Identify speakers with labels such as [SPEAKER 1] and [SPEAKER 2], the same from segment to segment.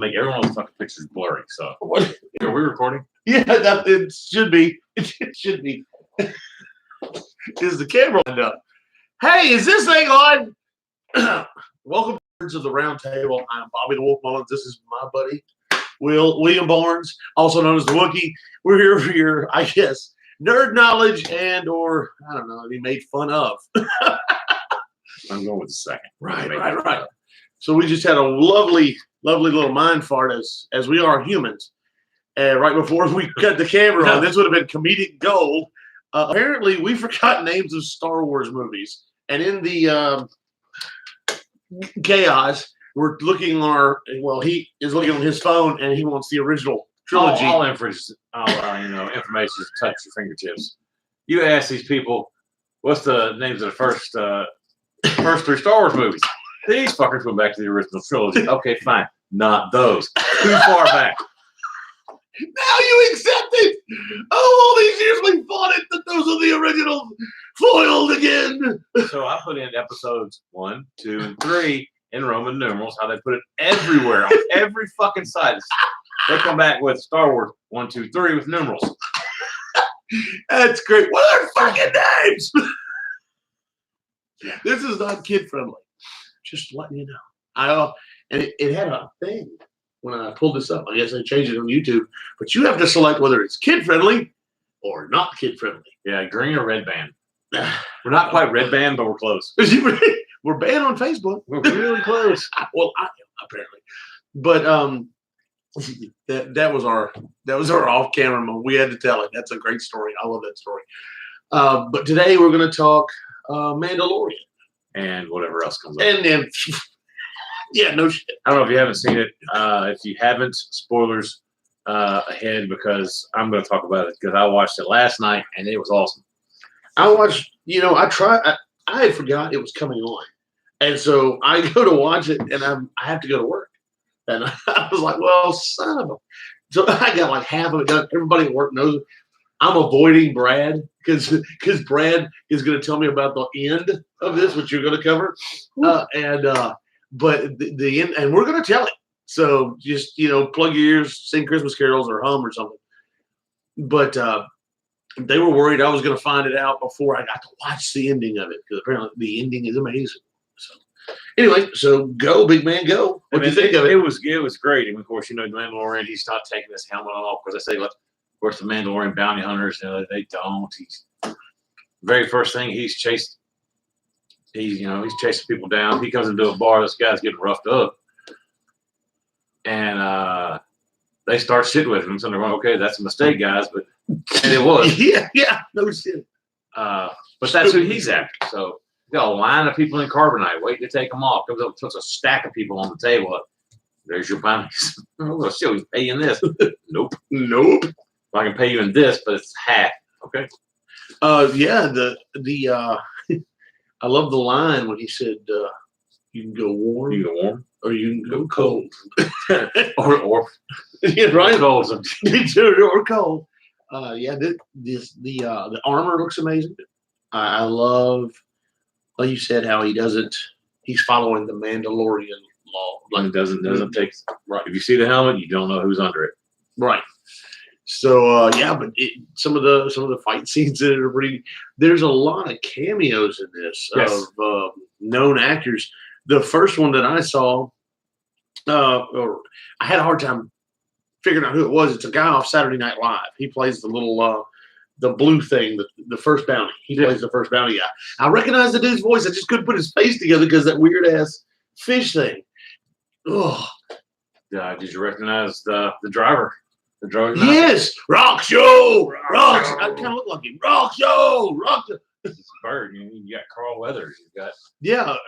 [SPEAKER 1] make everyone's fucking pictures blurry. So,
[SPEAKER 2] What?
[SPEAKER 1] are we recording?
[SPEAKER 2] Yeah, it should be. It should be. Is the camera lined up? Hey, is this thing on? Welcome to the round table. I'm Bobby the Wolf Mullins. This is my buddy William Barnes, also known as the Wookiee. We're here for your, I guess, nerd knowledge and or I don't know, be made fun of.
[SPEAKER 1] I'm going with the second.
[SPEAKER 2] Right. So we just had a lovely little mind fart as we are humans. And right before we cut the camera on, this would have been comedic gold. Apparently, we forgot names of Star Wars movies. And in the chaos, we're looking on he is looking on his phone and he wants the original trilogy.
[SPEAKER 1] All information is touch your fingertips. You ask these people, what's the names of the first three Star Wars movies? These fuckers went back to the original trilogy. Okay, fine. Not those. Too far back.
[SPEAKER 2] Now you accept it. Oh, all these years we fought it that those are the originals. Foiled again.
[SPEAKER 1] So I put in episodes 1, 2, and 3 in Roman numerals. How they put it everywhere on every fucking site. They come back with Star Wars 1, 2, 3 with numerals.
[SPEAKER 2] That's great. What are their fucking names? This is not kid friendly. Just letting you know. And it had a thing when I pulled this up. I guess I changed it on YouTube. But you have to select whether it's kid friendly or not kid friendly.
[SPEAKER 1] Yeah, green or red band. We're not quite red band, but we're close.
[SPEAKER 2] We're banned on Facebook.
[SPEAKER 1] We're really close.
[SPEAKER 2] Well, I am apparently. But that was our off camera moment. We had to tell it. That's a great story. I love that story. But today we're going to talk Mandalorian
[SPEAKER 1] and whatever else comes up.
[SPEAKER 2] And then, yeah, no shit.
[SPEAKER 1] I don't know if you haven't seen it. If you haven't, spoilers ahead because I'm going to talk about it because I watched it last night and it was awesome.
[SPEAKER 2] I watched. I had forgot it was coming on, and so I go to watch it, and I have to go to work, and I was like, well, son of a. So I got like half of it done. Everybody at work knows it. I'm avoiding Brad because Brad is going to tell me about the end of this, which you're going to cover, but the end, and we're going to tell it. So just plug your ears, sing Christmas carols, or hum or something. But they were worried I was going to find it out before I got to watch the ending of it because apparently the ending is amazing. So anyway, so go big man, go. What do you think of it?
[SPEAKER 1] It was great, and of course the Mandalorian. He's not taking his helmet off because I say, of course, the Mandalorian bounty hunters, they don't. He's very first thing he's chased. He's chasing people down. He comes into a bar. This guy's getting roughed up, and they start shit with him. So they're going, okay, that's a mistake, guys, and it was.
[SPEAKER 2] yeah, no shit.
[SPEAKER 1] But that's who he's after. So you got a line of people in carbonite waiting to take them off. Comes up, puts a stack of people on the table. There's your bounties. Oh, shit, we pay you in this. Nope. I can pay you in this, but it's half. Okay.
[SPEAKER 2] Yeah. I love the line when he said, "You can go warm.
[SPEAKER 1] You can go warm,
[SPEAKER 2] or you can go cold."
[SPEAKER 1] or
[SPEAKER 2] yeah, right.
[SPEAKER 1] Cold.
[SPEAKER 2] Or cold. Yeah. The armor looks amazing. I love, like you said, how he doesn't. He's following the Mandalorian law.
[SPEAKER 1] Like it doesn't take. Right. If you see the helmet, you don't know who's under it.
[SPEAKER 2] Right. So but some of the fight scenes in it are pretty. There's a lot of cameos in this of known actors. The first one that I saw, I had a hard time figuring out who it was. It's a guy off Saturday Night Live. He plays the little the blue thing, the first bounty. He plays the first bounty guy. I recognized the dude's voice. I just couldn't put his face together because that weird ass fish thing. Oh.
[SPEAKER 1] Did you recognize the driver? The drug
[SPEAKER 2] yes, Rock Show, Rock. I kind of look like him. Rock Show, Rock.
[SPEAKER 1] It's a bird. You got Carl Weathers. You got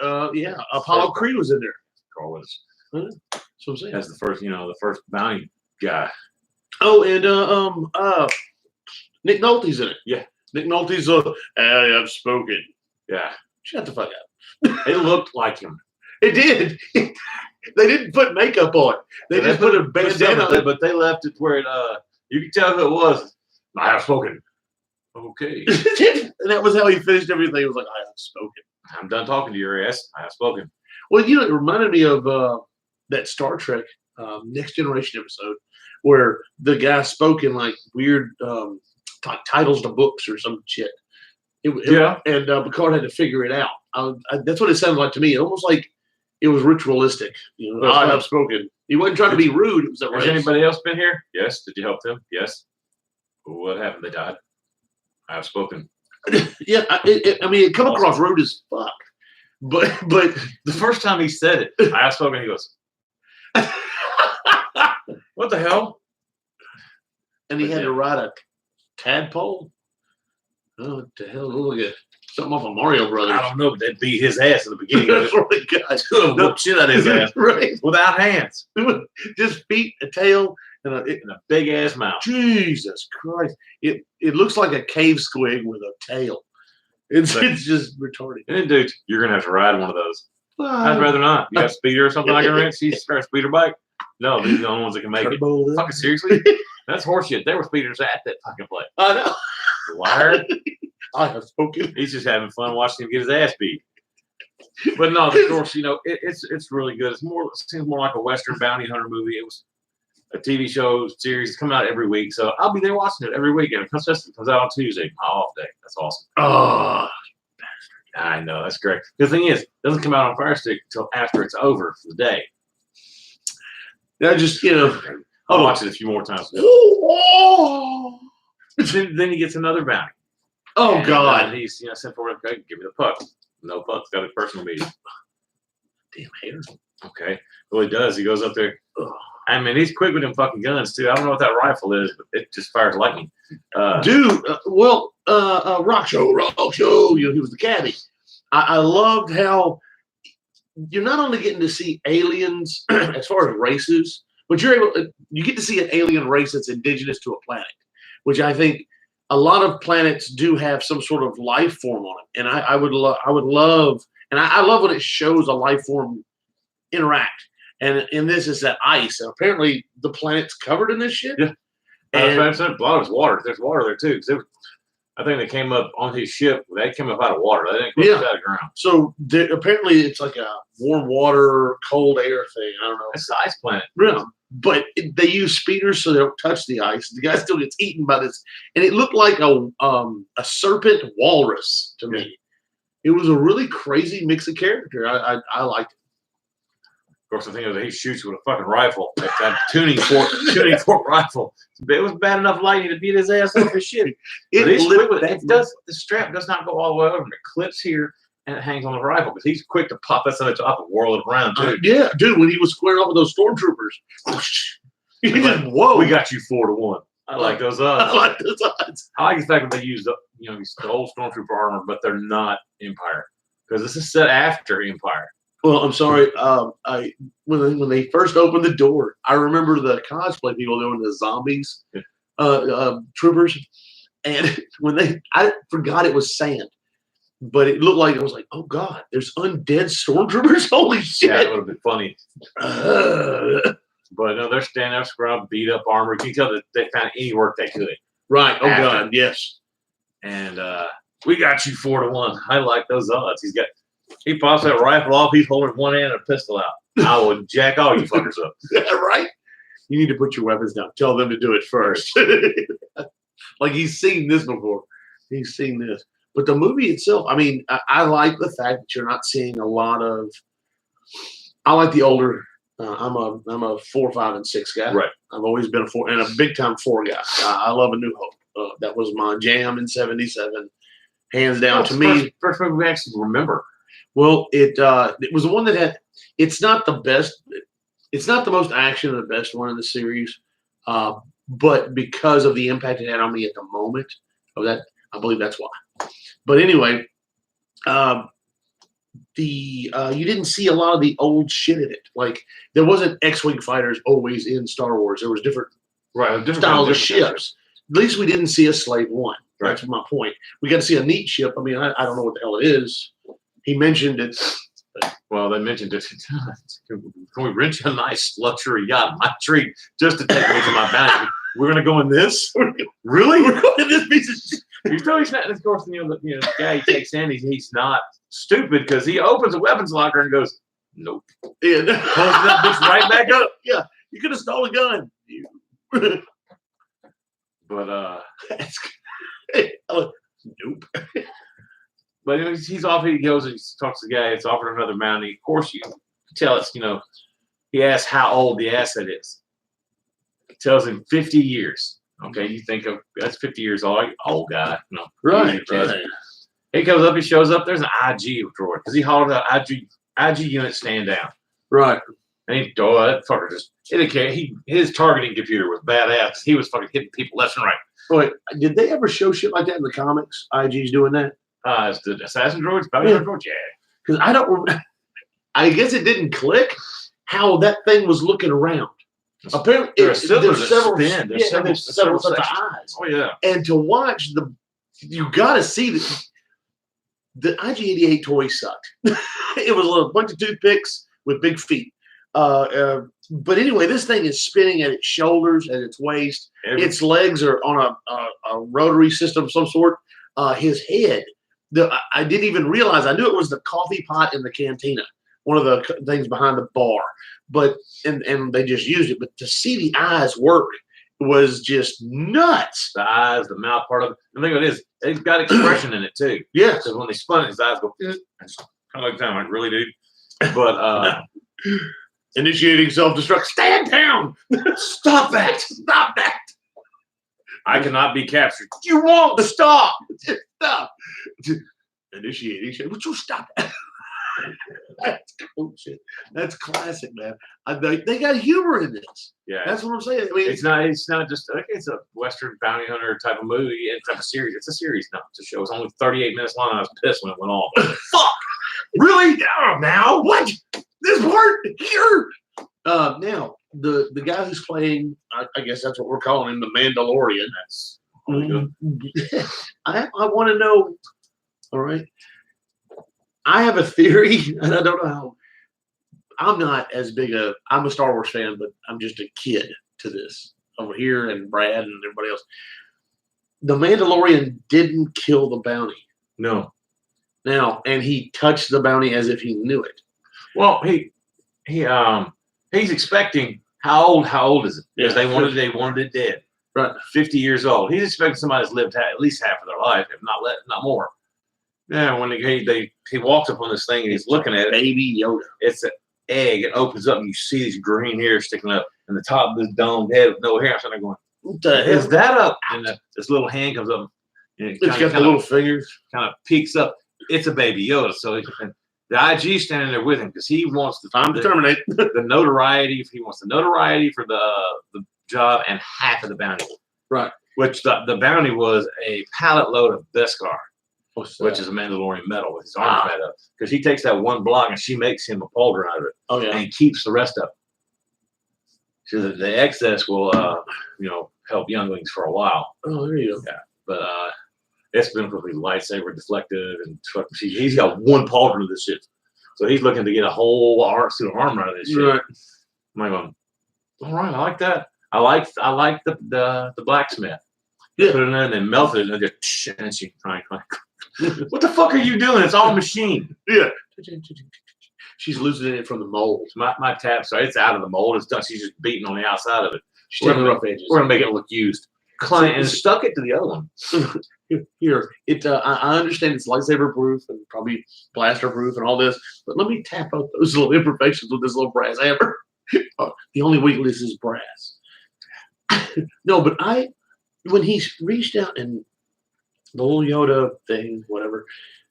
[SPEAKER 2] Apollo Creed was in there.
[SPEAKER 1] Carl Weathers.
[SPEAKER 2] That's what I'm saying.
[SPEAKER 1] That's the first bounty guy.
[SPEAKER 2] Oh, and Nick Nolte's in it.
[SPEAKER 1] Yeah,
[SPEAKER 2] Nick Nolte's I have spoken.
[SPEAKER 1] Yeah,
[SPEAKER 2] shut the fuck up.
[SPEAKER 1] It looked like him.
[SPEAKER 2] It did. They didn't put makeup on. They just put a bandana on.
[SPEAKER 1] But they left it where you could tell who it was. I have spoken. Okay.
[SPEAKER 2] And that was how he finished everything. He was like, I have spoken.
[SPEAKER 1] I'm done talking to your ass. I have spoken.
[SPEAKER 2] Well, it reminded me of that Star Trek Next Generation episode where the guy spoke in like weird like titles to books or some shit. And Picard had to figure it out. That's what it sounded like to me. Almost like it was ritualistic. You know, I have spoken. He wasn't trying to be rude. It was
[SPEAKER 1] Has anybody else been here? Yes. Did you help them? Yes. What happened? They died. I have spoken.
[SPEAKER 2] Yeah, I mean, it come across rude as fuck. But
[SPEAKER 1] the first time he said it, I have spoken. He goes, "What the hell?"
[SPEAKER 2] And he had to ride a tadpole. Oh, what the hell? Look at something off of Mario Brothers.
[SPEAKER 1] I don't know, but they beat his ass in the beginning.
[SPEAKER 2] That's what they got.
[SPEAKER 1] Whoop shit out of his ass,
[SPEAKER 2] right?
[SPEAKER 1] Without hands,
[SPEAKER 2] just feet, a tail, and a
[SPEAKER 1] big ass mouth.
[SPEAKER 2] Jesus Christ! It looks like a cave squig with a tail. It's just retarded.
[SPEAKER 1] And dude, you're gonna have to ride one of those. I'd rather not. You got a speeder or something I can rent? She's a speeder bike. No, these are the only ones that can make it. Fucking seriously? That's horseshit. There were speeders at that fucking place.
[SPEAKER 2] I know.
[SPEAKER 1] Liar.
[SPEAKER 2] I have spoken.
[SPEAKER 1] He's just having fun watching him get his ass beat. But no, of course, you know, it's really good. It seems more like a Western bounty hunter movie. It was a TV show series. It's coming out every week. So I'll be there watching it every week. And it comes out on Tuesday, my off day. That's awesome.
[SPEAKER 2] Oh,
[SPEAKER 1] bastard. I know, that's great. The thing is, it doesn't come out on Fire Stick until after it's over for the day.
[SPEAKER 2] I just, you know,
[SPEAKER 1] I'll watch it a few more times. Then he gets another bounty.
[SPEAKER 2] Oh,
[SPEAKER 1] and,
[SPEAKER 2] God.
[SPEAKER 1] He's sent for it. Okay, give me the puck. No puck's got a personal meeting.
[SPEAKER 2] Damn hair.
[SPEAKER 1] Okay. Well, he does. He goes up there. I mean, he's quick with them fucking guns, too. I don't know what that rifle is, but it just fires lightning.
[SPEAKER 2] Dude, Rock Show. You know, he was the caddy. I loved how you're not only getting to see aliens as far as races, but you get to see an alien race that's indigenous to a planet, which I think a lot of planets do have some sort of life form on it. And I would love, and I love when it shows a life form interact. And in this is that ice. And apparently the planet's covered in this shit.
[SPEAKER 1] Yeah. And a lot of water. There's water there too. I think they came up on his ship. They came up out of water. They didn't come up out of the ground.
[SPEAKER 2] So apparently it's like a warm water, cold air thing. I don't know.
[SPEAKER 1] It's the ice planet.
[SPEAKER 2] Really? But they use speeders so they don't touch the ice. The guy still gets eaten by this. And it looked like a serpent walrus to me. It was a really crazy mix of character. I liked it.
[SPEAKER 1] Of course, the thing is that he shoots with a fucking rifle. That tuning fork rifle. It was bad enough lightning to beat his ass off his shit. The strap does not go all the way over. It clips here and it hangs on the rifle because he's quick to pop that on top and whirl it around too.
[SPEAKER 2] Yeah, dude, when he was squaring off with those stormtroopers,
[SPEAKER 1] whoa, we got you 4-1. I like those odds.
[SPEAKER 2] I like those odds.
[SPEAKER 1] I like the fact that they use the old stormtrooper armor, but they're not Empire because this is set after Empire.
[SPEAKER 2] Well, I'm sorry. When they first opened the door, I remember the cosplay people doing the zombies, troopers, and I forgot it was sand, but it looked like it was like, oh God, there's undead stormtroopers. Holy shit!
[SPEAKER 1] Yeah, it would have been funny. But no, they're standing up, scrub, beat up armor. You can tell that they found any work they could.
[SPEAKER 2] Right. Oh God, yes.
[SPEAKER 1] And we got you 4-1. I like those odds. He pops that rifle off. He's holding one hand and a pistol out. I will jack all you fuckers up.
[SPEAKER 2] Right? You need to put your weapons down. Tell them to do it first. Like he's seen this before. He's seen this. But the movie itself, I mean, I like the fact that you're not seeing a lot of. I like the older. I'm a 4, 5, and 6 guy.
[SPEAKER 1] Right.
[SPEAKER 2] I've always been a 4 and a big time 4 guy. I love A New Hope. That was my jam in '77, hands down to me.
[SPEAKER 1] First movie we actually remember.
[SPEAKER 2] Well, it was the one that had. It's not the best. It's not the most action or the best one in the series, but because of the impact it had on me at the moment of that, I believe that's why. But anyway, you didn't see a lot of the old shit in it. Like there wasn't X-wing fighters always in Star Wars. There was different styles of ships. At least we didn't see a Slave One.
[SPEAKER 1] Right.
[SPEAKER 2] That's my point. We got to see a neat ship. I mean, I don't know what the hell it is. He mentioned it.
[SPEAKER 1] Well, they mentioned it. Can we rent you a nice luxury yacht, my treat, just to take me to my bounty? We're gonna go in this? Really? We're going in this piece of shit. He's totally not. Of course, the guy he takes in, he's not stupid because he opens a weapons locker and goes, nope.
[SPEAKER 2] Yeah.
[SPEAKER 1] Pulls that bitch right back up.
[SPEAKER 2] Yeah. You could have stole a gun.
[SPEAKER 1] But
[SPEAKER 2] nope.
[SPEAKER 1] but he's off. He goes and he talks to the guy. It's offered another bounty. Of course, you can tell it's He asks how old the asset is. It tells him 50 years. Okay, you think of that's 50 years old. Old guy,
[SPEAKER 2] Right.
[SPEAKER 1] He comes up. He shows up. There's an IG droid because he hollered out IG unit stand down.
[SPEAKER 2] Right.
[SPEAKER 1] And that fucker just indicated his targeting computer was badass. He was fucking hitting people left and right.
[SPEAKER 2] Wait, did they ever show shit like that in the comics? IG's doing that?
[SPEAKER 1] It's the assassin droids, bounty hunter droids, yeah.
[SPEAKER 2] Because I don't remember. I guess it didn't click how that thing was looking around. Apparently, there's several sets of eyes.
[SPEAKER 1] Oh yeah.
[SPEAKER 2] And to watch you got to see the IG-88 toy sucked. It was a bunch of toothpicks with big feet. But anyway, this thing is spinning at its shoulders, at its waist. Its legs are on a rotary system of some sort. His head, I didn't even realize. I knew it was the coffee pot in the cantina, one of the things behind the bar. But and they just used it. But to see the eyes work was just nuts.
[SPEAKER 1] The eyes, the mouth part of it. The thing of it is, it's got expression in it too.
[SPEAKER 2] Yeah.
[SPEAKER 1] Because when they spun it, his eyes go, kind of like that. I'm like, really, dude? But
[SPEAKER 2] initiating self-destruct. Stand down. Stop that. Stop that.
[SPEAKER 1] I cannot be captured. You won't stop.
[SPEAKER 2] Stop. Initiating. Would you stop that? That's cool shit. That's classic, man. They got humor in this.
[SPEAKER 1] Yeah,
[SPEAKER 2] that's what I'm saying. I mean,
[SPEAKER 1] it's not just okay. It's a Western bounty hunter type of movie. It's a series. It's a series now. It's a show. It's only 38 minutes long. I was pissed when it went off.
[SPEAKER 2] Fuck. Really? Now what? This part here. Now the guy who's playing, I guess that's what we're calling him, the Mandalorian.
[SPEAKER 1] That's really good.
[SPEAKER 2] I want to know. All right. I have a theory, and I don't know how. I'm not as big I'm a Star Wars fan, but I'm just a kid to this over here, and Brad and everybody else. The Mandalorian didn't kill the bounty.
[SPEAKER 1] No.
[SPEAKER 2] Now, and he touched the bounty as if he knew it.
[SPEAKER 1] Well, he's expecting how old is it? Because they wanted it dead.
[SPEAKER 2] Right.
[SPEAKER 1] 50 years old. He's expecting somebody that's lived at least half of their life, if not more. Yeah, when he walks up on this thing and he's looking at it.
[SPEAKER 2] Baby Yoda.
[SPEAKER 1] It's an egg. It opens up and you see these green hairs sticking up and the top of this domed head with no hair. I'm sitting there going,
[SPEAKER 2] what the hell
[SPEAKER 1] is that up? And this little hand comes up. And
[SPEAKER 2] it's got the little fingers.
[SPEAKER 1] Kind of peeks up. It's a Baby Yoda. So the IG standing there with him because he wants
[SPEAKER 2] to terminate
[SPEAKER 1] the notoriety. He wants the notoriety for the job and half of the bounty.
[SPEAKER 2] Right.
[SPEAKER 1] Which the bounty was a pallet load of Beskar. Which is a Mandalorian medal with his arms made up. Because he takes that one block and she makes him a pauldron out of it.
[SPEAKER 2] Oh, yeah.
[SPEAKER 1] And he keeps the rest of it. So the excess will, help younglings for a while.
[SPEAKER 2] Oh, there you go.
[SPEAKER 1] Yeah. But it's been completely lightsaber deflected. And he's got one pauldron of this shit. So he's looking to get a whole suit of armor out of this shit.
[SPEAKER 2] Right. I'm
[SPEAKER 1] like going, all right, I like that. I like the blacksmith.
[SPEAKER 2] Yeah.
[SPEAKER 1] Put it in there and then melt it and just and she what the fuck are you doing? It's all machine.
[SPEAKER 2] Yeah. She's losing it from the mold.
[SPEAKER 1] My tab, so it's out of the mold. It's done. She's just beating on the outside of it.
[SPEAKER 2] We're gonna
[SPEAKER 1] make it look used. And stuck it to the other one.
[SPEAKER 2] Here, I understand it's lightsaber proof and probably blaster proof and all this, but let me tap out those little imperfections with this little brass hammer. The only weakness is brass. No, but when he reached out and the little Yoda thing, whatever,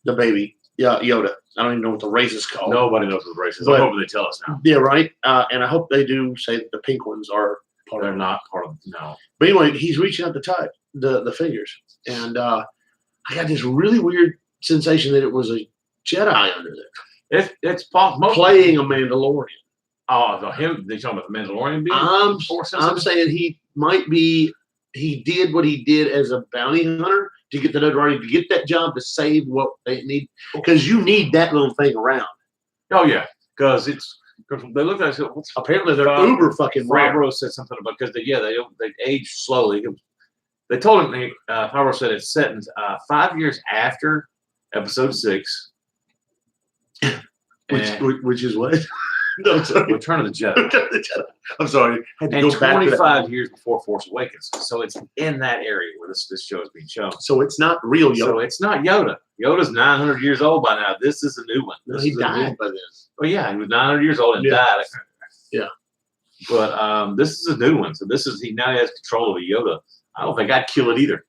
[SPEAKER 2] the baby Yoda. I don't even know what the race is called.
[SPEAKER 1] Nobody knows what the race is. I hope they tell us now.
[SPEAKER 2] Yeah, right. And I hope they do say that the pink ones are part
[SPEAKER 1] They're
[SPEAKER 2] of it.
[SPEAKER 1] not part of no.
[SPEAKER 2] But anyway, he's reaching out to touch the fingers. And I got this really weird sensation that it was a Jedi under there.
[SPEAKER 1] It's possible.
[SPEAKER 2] Playing a Mandalorian.
[SPEAKER 1] Oh, they talking about the Mandalorian being?
[SPEAKER 2] I'm saying he might be. He did what he did as a bounty hunter to get the notoriety, to get that job, to save what they need. Because you need that little thing around.
[SPEAKER 1] Oh, yeah. Because they looked at it.
[SPEAKER 2] Apparently, they're uber fucking rare.
[SPEAKER 1] Favreau said something about, because they age slowly. They told him, Favreau said it's set in 5 years after episode 6.
[SPEAKER 2] Which is what? No, I'm sorry.
[SPEAKER 1] Return of the Jedi.
[SPEAKER 2] I'm sorry. I had to
[SPEAKER 1] And
[SPEAKER 2] go back to that.
[SPEAKER 1] 25 years before Force Awakens. So it's in that area where this show is being shown.
[SPEAKER 2] So it's not real Yoda.
[SPEAKER 1] So it's not Yoda. Yoda's 900 years old by now. This is a new one.
[SPEAKER 2] No,
[SPEAKER 1] This
[SPEAKER 2] he
[SPEAKER 1] is a
[SPEAKER 2] died
[SPEAKER 1] new-
[SPEAKER 2] by then.
[SPEAKER 1] Oh yeah, he was 900 years old and
[SPEAKER 2] Yeah.
[SPEAKER 1] died.
[SPEAKER 2] Yeah.
[SPEAKER 1] But this is a new one. So this is he now has control of a Yoda. I don't think I'd kill it either.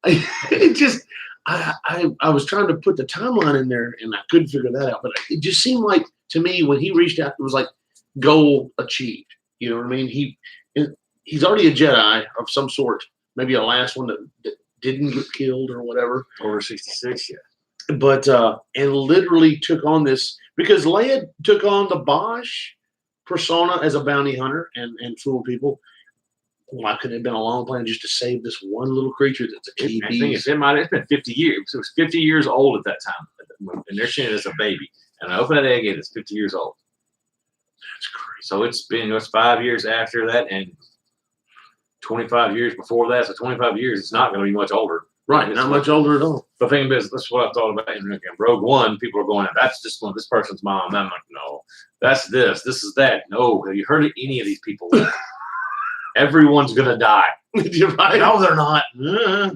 [SPEAKER 2] It just, I was trying to put the timeline in there and I couldn't figure that out. But it just seemed like to me when he reached out, it was like goal achieved. You know what I mean? He's already a Jedi of some sort. Maybe a last one that didn't get killed or whatever.
[SPEAKER 1] Order 66, yeah.
[SPEAKER 2] But and literally took on this because Leia took on the Bosch persona as a bounty hunter and fool people. Why couldn't it have been a long plan just to save this one little creature that's a key
[SPEAKER 1] I think
[SPEAKER 2] piece?
[SPEAKER 1] it's been 50 years. It was 50 years old at that time. And they're seeing it as a baby. And I open that egg and it's 50 years old.
[SPEAKER 2] That's crazy.
[SPEAKER 1] So it's 5 years after that and 25 years before that. So 25 years, it's not going to be much older.
[SPEAKER 2] Right, not much older at all.
[SPEAKER 1] The thing is, that's what I thought about in Rogue One. People are going, that's just one, this person's mom. I'm like, no, that's this is that. No, have you heard of any of these people? Everyone's going to die.
[SPEAKER 2] You're right.
[SPEAKER 1] No, they're not.
[SPEAKER 2] No.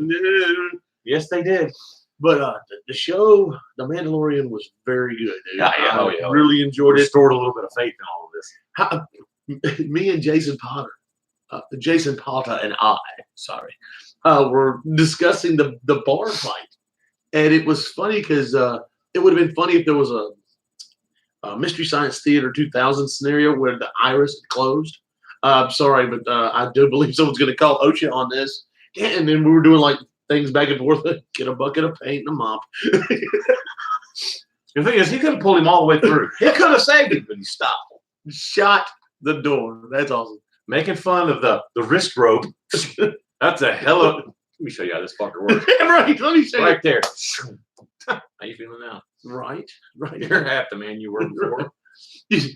[SPEAKER 1] Yes, they did.
[SPEAKER 2] But the show, The Mandalorian, was very good. Dude.
[SPEAKER 1] Yeah,
[SPEAKER 2] I really enjoyed it.
[SPEAKER 1] Restored a little bit of faith in all of this.
[SPEAKER 2] Me and Jason Potter and I, were discussing the bar fight, and it was funny because it would have been funny if there was a Mystery Science Theater 2000 scenario where the iris had closed. Sorry, but I do believe someone's going to call OSHA on this. Yeah, and then we were doing like things back and forth. Get a bucket of paint and a mop.
[SPEAKER 1] The thing is, he could have pulled him all the way through. He could have saved him, but he stopped.
[SPEAKER 2] Shot the door. That's awesome.
[SPEAKER 1] Making fun of the wrist rope. That's a hell of. Let me show you how this fucker works.
[SPEAKER 2] Right. Let me show
[SPEAKER 1] Right there. How you feeling now?
[SPEAKER 2] you. Right.
[SPEAKER 1] You're half the man you were before.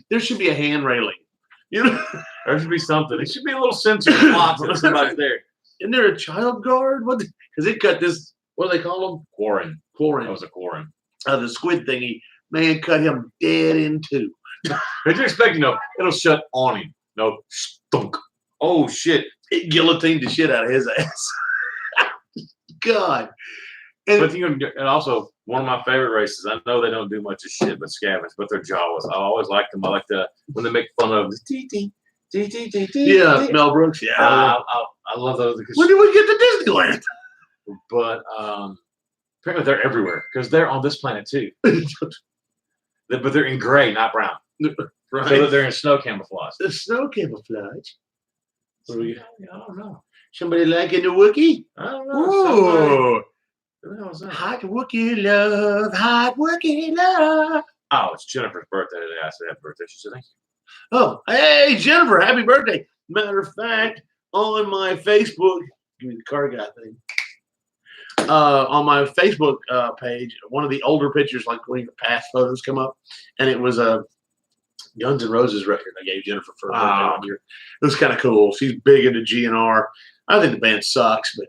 [SPEAKER 2] There should be a hand railing. You know,
[SPEAKER 1] There should be something. It should be a little sensor box if somebody's there.
[SPEAKER 2] isn't there a child guard? What? Because it cut this. What do they call them?
[SPEAKER 1] Quarren.
[SPEAKER 2] Quarren.
[SPEAKER 1] That was a Quarren.
[SPEAKER 2] The squid thingy. Man, cut him dead in two.
[SPEAKER 1] Did you expect, it'll shut on him? No, stunk. Oh, shit.
[SPEAKER 2] It guillotined the shit out of his ass. God. And
[SPEAKER 1] But and also one of my favorite races. I know they don't do much of shit, but scavenge. But their Jawas. I always like them. I like when they make fun of the TT.
[SPEAKER 2] yeah, Mel Brooks. Yeah.
[SPEAKER 1] I love those.
[SPEAKER 2] When did we get to Disneyland?
[SPEAKER 1] But apparently they're everywhere because they're on this planet too. But they're in gray, not brown.
[SPEAKER 2] Right.
[SPEAKER 1] So that they're in snow camouflage.
[SPEAKER 2] The snow camouflage.
[SPEAKER 1] So, I don't know.
[SPEAKER 2] Somebody liking the Wookiee?
[SPEAKER 1] I don't know.
[SPEAKER 2] Ooh.
[SPEAKER 1] Who the hell is that?
[SPEAKER 2] Hot Wookiee love. Hot Wookiee love.
[SPEAKER 1] Oh, it's Jennifer's birthday today. I said happy birthday. She said thank you.
[SPEAKER 2] Oh, hey, Jennifer, happy birthday. Matter of fact, on my Facebook, give me the car guy thing. On my Facebook page, one of the older pictures, like when your past photos come up, and it was a Guns N' Roses record I gave Jennifer for her birthday one year. It was kind of cool. She's big into GNR. I think the band sucks, but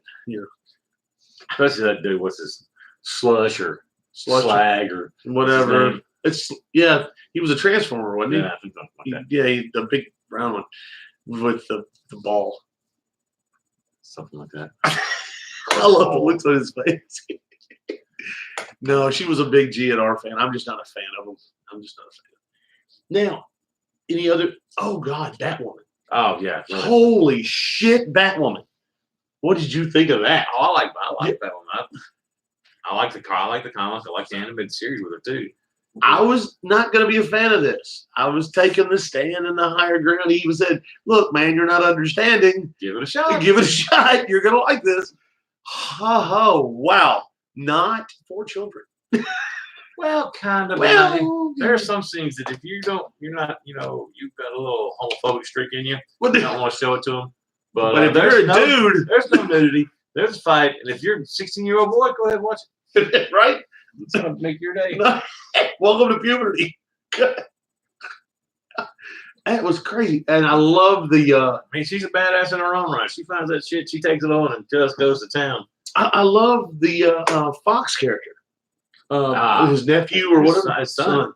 [SPEAKER 1] Especially that dude, what's his Slush or Slag or
[SPEAKER 2] whatever. It's he was a Transformer, wasn't he?
[SPEAKER 1] Yeah, I think something like that.
[SPEAKER 2] Yeah, the big brown one with the ball.
[SPEAKER 1] Something like that.
[SPEAKER 2] I love the looks on his face. No, she was a big GNR fan. I'm just not a fan of them. I'm just not a fan. Now, any other? Oh God, Batwoman.
[SPEAKER 1] Oh yeah. Really.
[SPEAKER 2] Holy shit, Batwoman. What did you think of that?
[SPEAKER 1] Oh, I like that one. I like the comics. I like the animated series with it too.
[SPEAKER 2] I was not going to be a fan of this. I was taking the stand in the higher ground. He even said, "Look, man, you're not understanding.
[SPEAKER 1] Give it a shot.
[SPEAKER 2] Give it a shot. You're going to like this." Oh, wow. Not for children.
[SPEAKER 1] Well, kind of.
[SPEAKER 2] Well,
[SPEAKER 1] there are some scenes that if you're not, you've got a little homophobic streak in you.
[SPEAKER 2] What
[SPEAKER 1] You don't want to show it to them.
[SPEAKER 2] But if you're a dude,
[SPEAKER 1] there's no nudity. There's a fight, and if you're a 16-year-old boy, go ahead and watch
[SPEAKER 2] it. Right?
[SPEAKER 1] It's gonna make your day.
[SPEAKER 2] Welcome to puberty. That was crazy, and I love the.
[SPEAKER 1] I mean, she's a badass in her own right. She finds that shit, she takes it on, and just goes to town.
[SPEAKER 2] I love the Fox character, his nephew or whatever.
[SPEAKER 1] His son.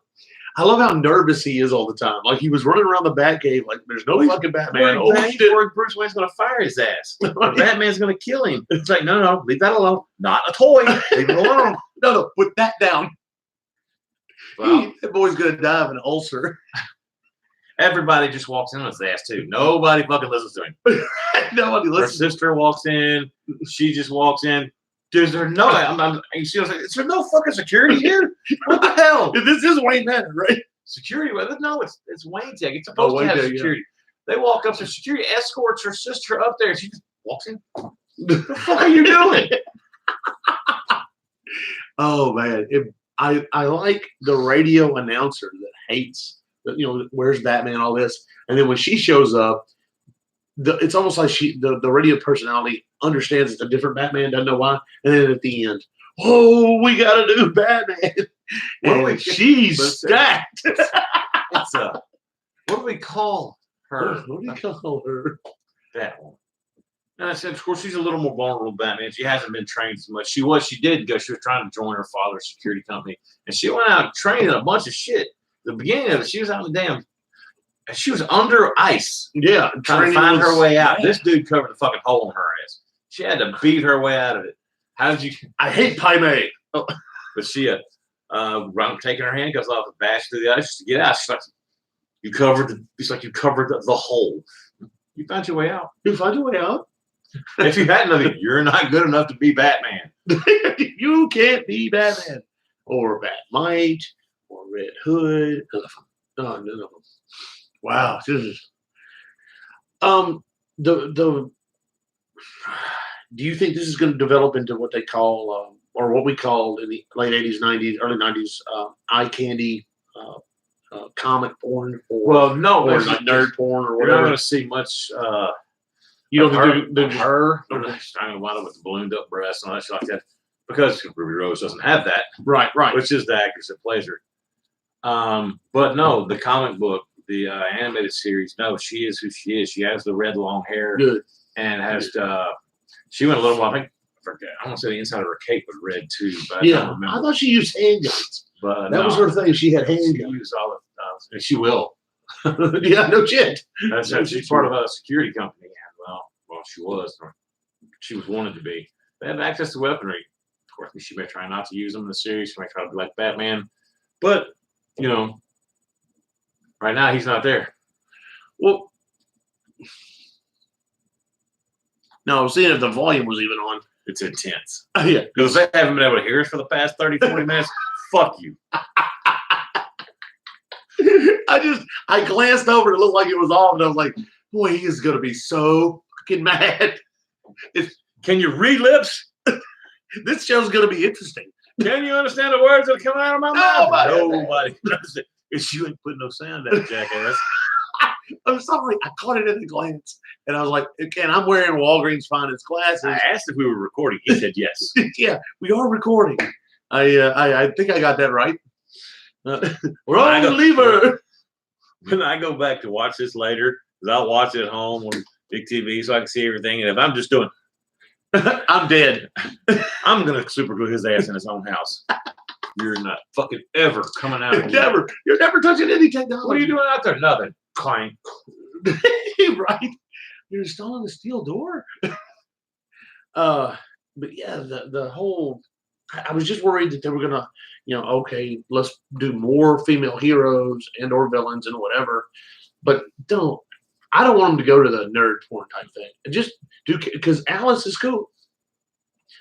[SPEAKER 2] I love how nervous he is all the time. Like he was running around the Batcave, like there's no fucking Batman. Oh shit!
[SPEAKER 1] Bruce Wayne's gonna fire his ass. Batman's gonna kill him. It's like, no, leave that alone. Not a toy. Leave it alone.
[SPEAKER 2] No, put that down.
[SPEAKER 1] Well,
[SPEAKER 2] That boy's gonna die of an ulcer.
[SPEAKER 1] everybody just walks in on his ass too. Nobody fucking listens to him.
[SPEAKER 2] Nobody
[SPEAKER 1] Her
[SPEAKER 2] listens.
[SPEAKER 1] sister walks in. She just walks in. Is there no? She was like, is there no fucking security here? What the hell?
[SPEAKER 2] This is Wayne Manor, right?
[SPEAKER 1] Security? No, it's Wayne Tech. It's supposed to have
[SPEAKER 2] Wayne Tech,
[SPEAKER 1] security. They walk up to security, escorts her sister up there. She just walks in. What the fuck are you doing?
[SPEAKER 2] Oh man, I like the radio announcer that hates where's Batman, all this, and then when she shows up, it's almost like the radio personality understands it's a different Batman, doesn't know why, and then at the end, oh, we got a new Batman, and she's stacked.
[SPEAKER 1] It's what do we call her?
[SPEAKER 2] What do you call her?
[SPEAKER 1] That one. And I said, of course, she's a little more vulnerable Batman. She hasn't been trained as much. She did go. She was trying to join her father's security company, and she went out training a bunch of shit. The beginning of it, she was out in the she was under ice.
[SPEAKER 2] Yeah,
[SPEAKER 1] trying to find her way out. This dude covered the fucking hole in her ass. She had to beat her way out of it. How did you?
[SPEAKER 2] I hate Pai Mei.
[SPEAKER 1] Oh. But she taking her handcuffs off and bashed through the ice to get out. She's like, you covered the hole. You found your way out.
[SPEAKER 2] You found your way out.
[SPEAKER 1] If you had nothing, you're not good enough to be Batman.
[SPEAKER 2] You can't be Batman or Batmite or Red Hood. Oh, no. Wow, this is do you think this is going to develop into what they call or what we called in the late 80s, 90s, early 90s eye candy comic porn
[SPEAKER 1] or
[SPEAKER 2] like nerd porn or
[SPEAKER 1] whatever? You're not going to see much
[SPEAKER 2] you don't think
[SPEAKER 1] her I'm going to wind up with the ballooned up breasts and all that shit like that because Ruby Rose doesn't have that.
[SPEAKER 2] Right.
[SPEAKER 1] Which is the actress that plays her. But no, the comic book, the animated series, no, she is who she is. She has the red long hair.
[SPEAKER 2] Good.
[SPEAKER 1] And has she went a little while, I forget. I want to say the inside of her cape was red too, but
[SPEAKER 2] I thought she used handguns. But that was her thing. She had handguns.
[SPEAKER 1] She used all of and she will.
[SPEAKER 2] Yeah, no shit.
[SPEAKER 1] She's part of a security company. Well, she was. Or she was wanted to be. They have access to weaponry. Of course, she may try not to use them in the series. She may try to be like Batman. But, right now he's not there.
[SPEAKER 2] Well, no, I was seeing if the volume was even on.
[SPEAKER 1] It's intense.
[SPEAKER 2] Yeah.
[SPEAKER 1] Because they haven't been able to hear us for the past 30, 40 minutes. Fuck you.
[SPEAKER 2] I glanced over. It looked like it was off, and I was like, boy, he is going to be so fucking mad.
[SPEAKER 1] Can you read lips?
[SPEAKER 2] This show's going to be interesting.
[SPEAKER 1] Can you understand the words that come out of my mouth?
[SPEAKER 2] Nobody.
[SPEAKER 1] If you ain't putting no sound out, jackass.
[SPEAKER 2] I'm sorry. I caught it in a glance. And I was like, and I'm wearing Walgreens Finest glasses.
[SPEAKER 1] I asked if we were recording. He said yes.
[SPEAKER 2] Yeah, we are recording. I think I got that right. We're on the lever.
[SPEAKER 1] When I go back to watch this later, because I'll watch it at home on big TV so I can see everything. And if I'm just doing,
[SPEAKER 2] I'm dead.
[SPEAKER 1] I'm going to super glue his ass in his own house. You're not fucking ever coming out.
[SPEAKER 2] You're never touching any technology.
[SPEAKER 1] What are you doing out there? Nothing. Clang.
[SPEAKER 2] Right. You're installing a steel door. But yeah, the whole. I was just worried that they were gonna, okay, let's do more female heroes and or villains and whatever, but I don't want them to go to the nerd porn type thing. Just do because Alice is cool.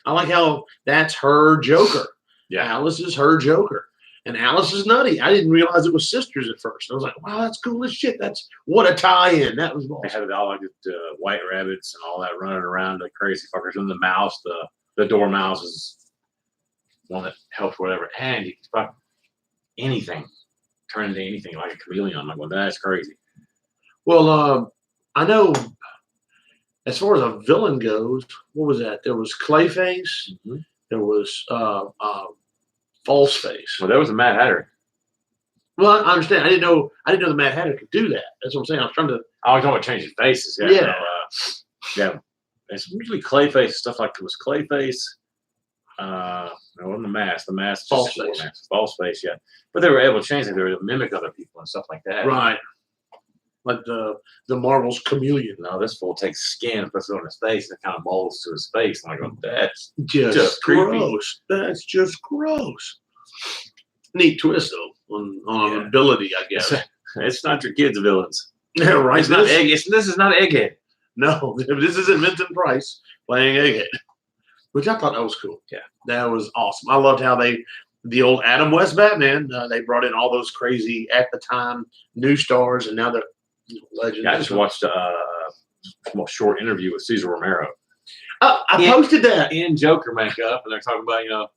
[SPEAKER 2] I like how that's her Joker.
[SPEAKER 1] Yeah,
[SPEAKER 2] Alice is her Joker, and Alice is nutty. I didn't realize it was sisters at first. I was like, wow, that's cool as shit. That's what a tie-in. That was awesome.
[SPEAKER 1] They had all like white rabbits and all that running around like crazy fuckers. And the mouse, the dormouse is one that helps whatever. And you can fuck anything, turn into anything like a chameleon. I'm like, well, that's crazy.
[SPEAKER 2] Well, I know as far as a villain goes, what was that? There was Clayface. Mm-hmm. There was Falseface.
[SPEAKER 1] Well, there was a Mad Hatter.
[SPEAKER 2] Well, I understand. I didn't know the Mad Hatter could do that. That's what I'm saying. I was trying to.
[SPEAKER 1] I was talking about changing faces. Yeah. Yeah. It's usually Clayface stuff like it was Clayface. It wasn't the mask. The mask
[SPEAKER 2] False
[SPEAKER 1] just
[SPEAKER 2] face.
[SPEAKER 1] mask. False face, yeah. But they were able to change it. They were able to mimic other people and stuff like that.
[SPEAKER 2] Right. Like the Marvel's chameleon.
[SPEAKER 1] No, this fool takes skin and puts it on his face and it kind of molds to his face. And I go, that's
[SPEAKER 2] Just
[SPEAKER 1] creepy.
[SPEAKER 2] gross. That's just gross. Neat twist though on an ability, I guess.
[SPEAKER 1] It's not your kids' villains.
[SPEAKER 2] Yeah, right.
[SPEAKER 1] It's not this is not Egghead.
[SPEAKER 2] No, this isn't Vincent Price playing Egghead, which I thought that was cool.
[SPEAKER 1] Yeah,
[SPEAKER 2] that was awesome. I loved how the old Adam West Batman, they brought in all those crazy at the time new stars, and now they're legends.
[SPEAKER 1] Yeah, I just watched a short interview with Cesar Romero.
[SPEAKER 2] I posted that
[SPEAKER 1] in Joker makeup, and they're talking about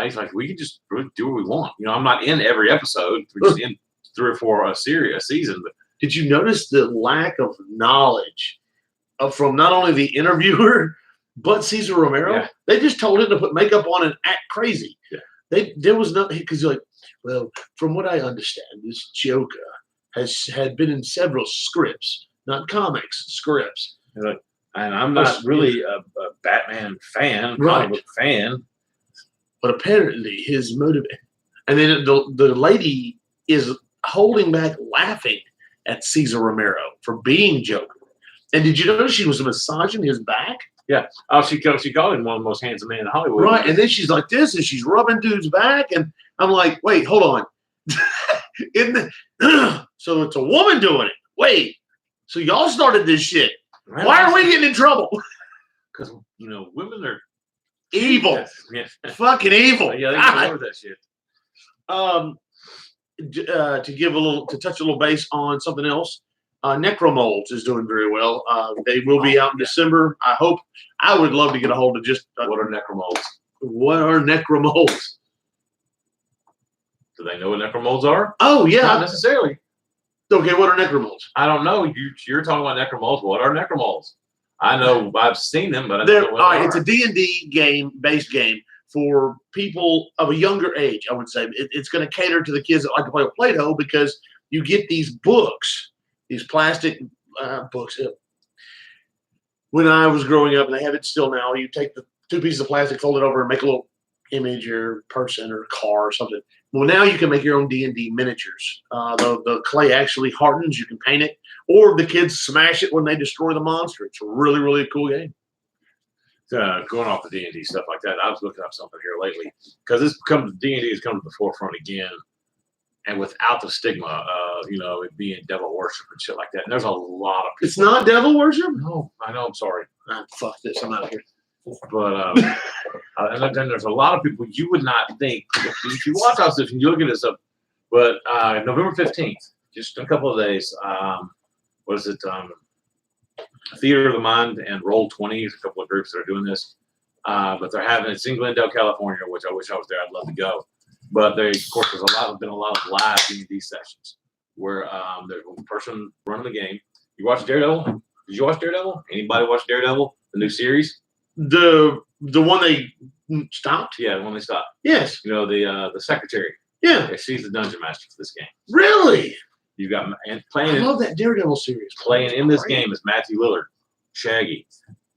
[SPEAKER 1] he's like, we can just do what we want. I'm not in every episode. We're just in 3 or 4 a season. But
[SPEAKER 2] did you notice the lack of knowledge from not only the interviewer but Cesar Romero?
[SPEAKER 1] Yeah.
[SPEAKER 2] They just told him to put makeup on and act crazy.
[SPEAKER 1] Yeah.
[SPEAKER 2] There was nothing because like, well, from what I understand, this Joker had been in several scripts, not comics, scripts.
[SPEAKER 1] And I'm not really a Batman fan, comic book fan,
[SPEAKER 2] but apparently his motive. And then the lady is holding back, laughing at Cesar Romero for being Joker. And did you notice she was massaging his back?
[SPEAKER 1] Yeah. Oh, she called him one of the most handsome men in Hollywood.
[SPEAKER 2] Right. And then she's like this, and she's rubbing dude's back, and I'm like, wait, hold on. So it's a woman doing it. Wait. So y'all started this shit.
[SPEAKER 1] Man,
[SPEAKER 2] why are we getting in trouble?
[SPEAKER 1] Because women are
[SPEAKER 2] evil.
[SPEAKER 1] Yeah.
[SPEAKER 2] Fucking evil.
[SPEAKER 1] Yeah, they can that shit.
[SPEAKER 2] To touch a little base on something else, Necromolds is doing very well. They will be out in December. I would love to get a hold of just
[SPEAKER 1] what are Necromolds?
[SPEAKER 2] What are Necromolds?
[SPEAKER 1] Do they know what Necromolds are?
[SPEAKER 2] Oh yeah,
[SPEAKER 1] not necessarily.
[SPEAKER 2] Okay, what are Necromolds?
[SPEAKER 1] I don't know. You're talking about Necromolds. What are Necromolds? I know I've seen them, but I don't know what they are.
[SPEAKER 2] It's a D&D based game for people of a younger age, I would say. It's going to cater to the kids that like to play with Play-Doh because you get these books, these plastic books. When I was growing up, and they have it still now, you take the 2 pieces of plastic, fold it over, and make a little image or person or car or something. Well, now you can make your own D&D miniatures. The clay actually hardens. You can paint it, or the kids smash it when they destroy the monster. It's a really, really cool game.
[SPEAKER 1] Going off the D&D stuff like that, I was looking up something here lately because D&D has come to the forefront again, and without the stigma of it being devil worship and shit like that. And there's a lot of people.
[SPEAKER 2] It's not devil worship.
[SPEAKER 1] No, I know. I'm sorry.
[SPEAKER 2] Fuck this. I'm out of here.
[SPEAKER 1] But and then there's a lot of people you would not think if you watch us, if you look at this up. But November 15th, just a couple of days. What is it? Theater of the Mind and Roll20 is a couple of groups that are doing this. But they're having it's in Glendale, California, which I wish I was there. I'd love to go. But of course, there's been a lot of live D&D sessions where there's one person running the game. You watch Daredevil? Did you watch Daredevil? Anybody watch Daredevil? The new series?
[SPEAKER 2] The one they stopped?
[SPEAKER 1] Yeah, the one they stopped.
[SPEAKER 2] Yes.
[SPEAKER 1] The secretary.
[SPEAKER 2] Yeah.
[SPEAKER 1] She's the dungeon master for this game.
[SPEAKER 2] Really?
[SPEAKER 1] You got
[SPEAKER 2] I love that Daredevil series.
[SPEAKER 1] Playing in this game is Matthew Lillard, Shaggy.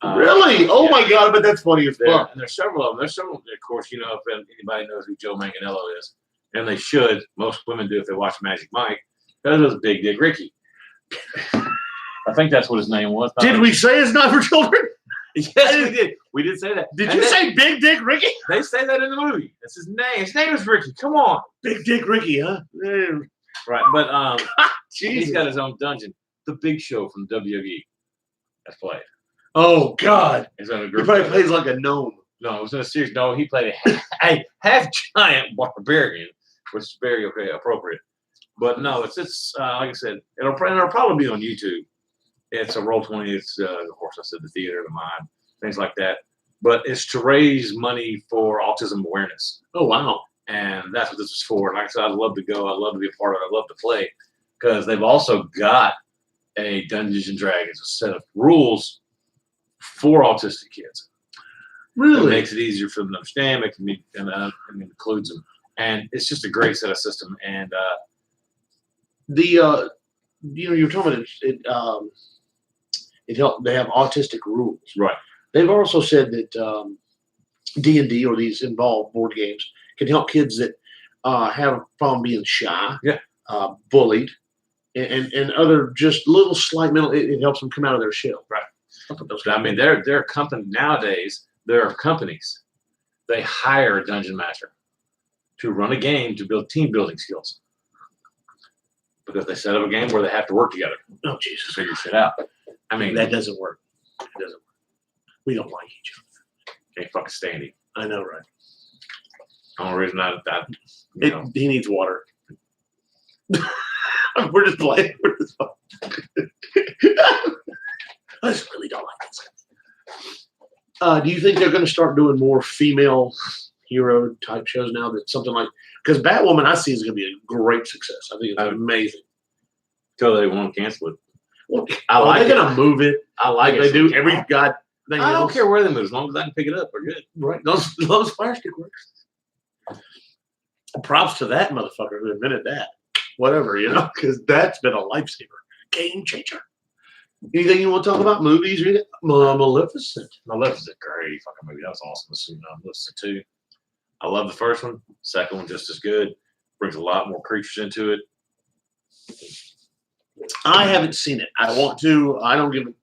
[SPEAKER 2] Really? Oh my God! But that's funny as fuck.
[SPEAKER 1] And there's several of them. There's several, of course. If anybody knows who Joe Manganiello is, and they should. Most women do if they watch Magic Mike. That was Big Dick Ricky. I think that's what his name was.
[SPEAKER 2] Did we say it's not for children?
[SPEAKER 1] Yes, we did. We did say that.
[SPEAKER 2] Did you say Big Dick Ricky?
[SPEAKER 1] They say that in the movie. That's his name. His name is Ricky. Come on.
[SPEAKER 2] Big Dick Ricky, huh? Yeah.
[SPEAKER 1] Right, but he's got his own dungeon. The Big Show from WWE has played.
[SPEAKER 2] Oh God!
[SPEAKER 1] He's on a
[SPEAKER 2] he
[SPEAKER 1] group.
[SPEAKER 2] probably plays like a gnome.
[SPEAKER 1] No, it was in a series. No, he played a half giant barbarian, which is very appropriate. But no, it's like I said, it'll probably be on YouTube. It's a Roll20. It's of course I said the Theater of the Mind, things like that. But it's to raise money for autism awareness.
[SPEAKER 2] Oh wow!
[SPEAKER 1] And that's what this is for. And like I said, I'd love to go. I'd love to be a part of it. I'd love to play because they've also got a Dungeons and Dragons, a set of rules for autistic kids.
[SPEAKER 2] Really?
[SPEAKER 1] It makes it easier for them to understand, and includes them. And it's just a great set of system. And
[SPEAKER 2] you're talking about it helped. They have autistic rules.
[SPEAKER 1] Right.
[SPEAKER 2] They've also said that D&D or these involved board games can help kids that have a problem being shy,
[SPEAKER 1] Yeah.
[SPEAKER 2] bullied, and other just little slight mental. It helps them come out of their shell.
[SPEAKER 1] Right.
[SPEAKER 2] I
[SPEAKER 1] mean, there are companies nowadays. There are companies. They hire a dungeon master to run a game to build team building skills because they set up a game where they have to work together.
[SPEAKER 2] Oh Jesus!
[SPEAKER 1] To figure shit out. I mean,
[SPEAKER 2] that doesn't work. It doesn't work. We don't like each other.
[SPEAKER 1] Can't fucking stand him.
[SPEAKER 2] I know, right?
[SPEAKER 1] The only reason
[SPEAKER 2] He needs water. We're just playing. I just really don't like this. Do you think they're going to start doing more female hero type shows now? That something like because Batwoman I see is going to be a great success. I think it's amazing.
[SPEAKER 1] Until they want to cancel it.
[SPEAKER 2] Well, they're going to move it.
[SPEAKER 1] I like
[SPEAKER 2] they
[SPEAKER 1] it.
[SPEAKER 2] do every god.
[SPEAKER 1] I don't care where they move as long as I can pick it up. We're good.
[SPEAKER 2] Right? Those fire stick works. Props to that motherfucker who invented that. Whatever, because that's been a lifesaver, game changer. Anything you want to talk about? Movies? Or anything? Maleficent.
[SPEAKER 1] Maleficent, great fucking movie. That was awesome. Maleficent 2. I love the first one. Second one just as good. Brings a lot more creatures into it.
[SPEAKER 2] I haven't seen it. I want to. I don't give it.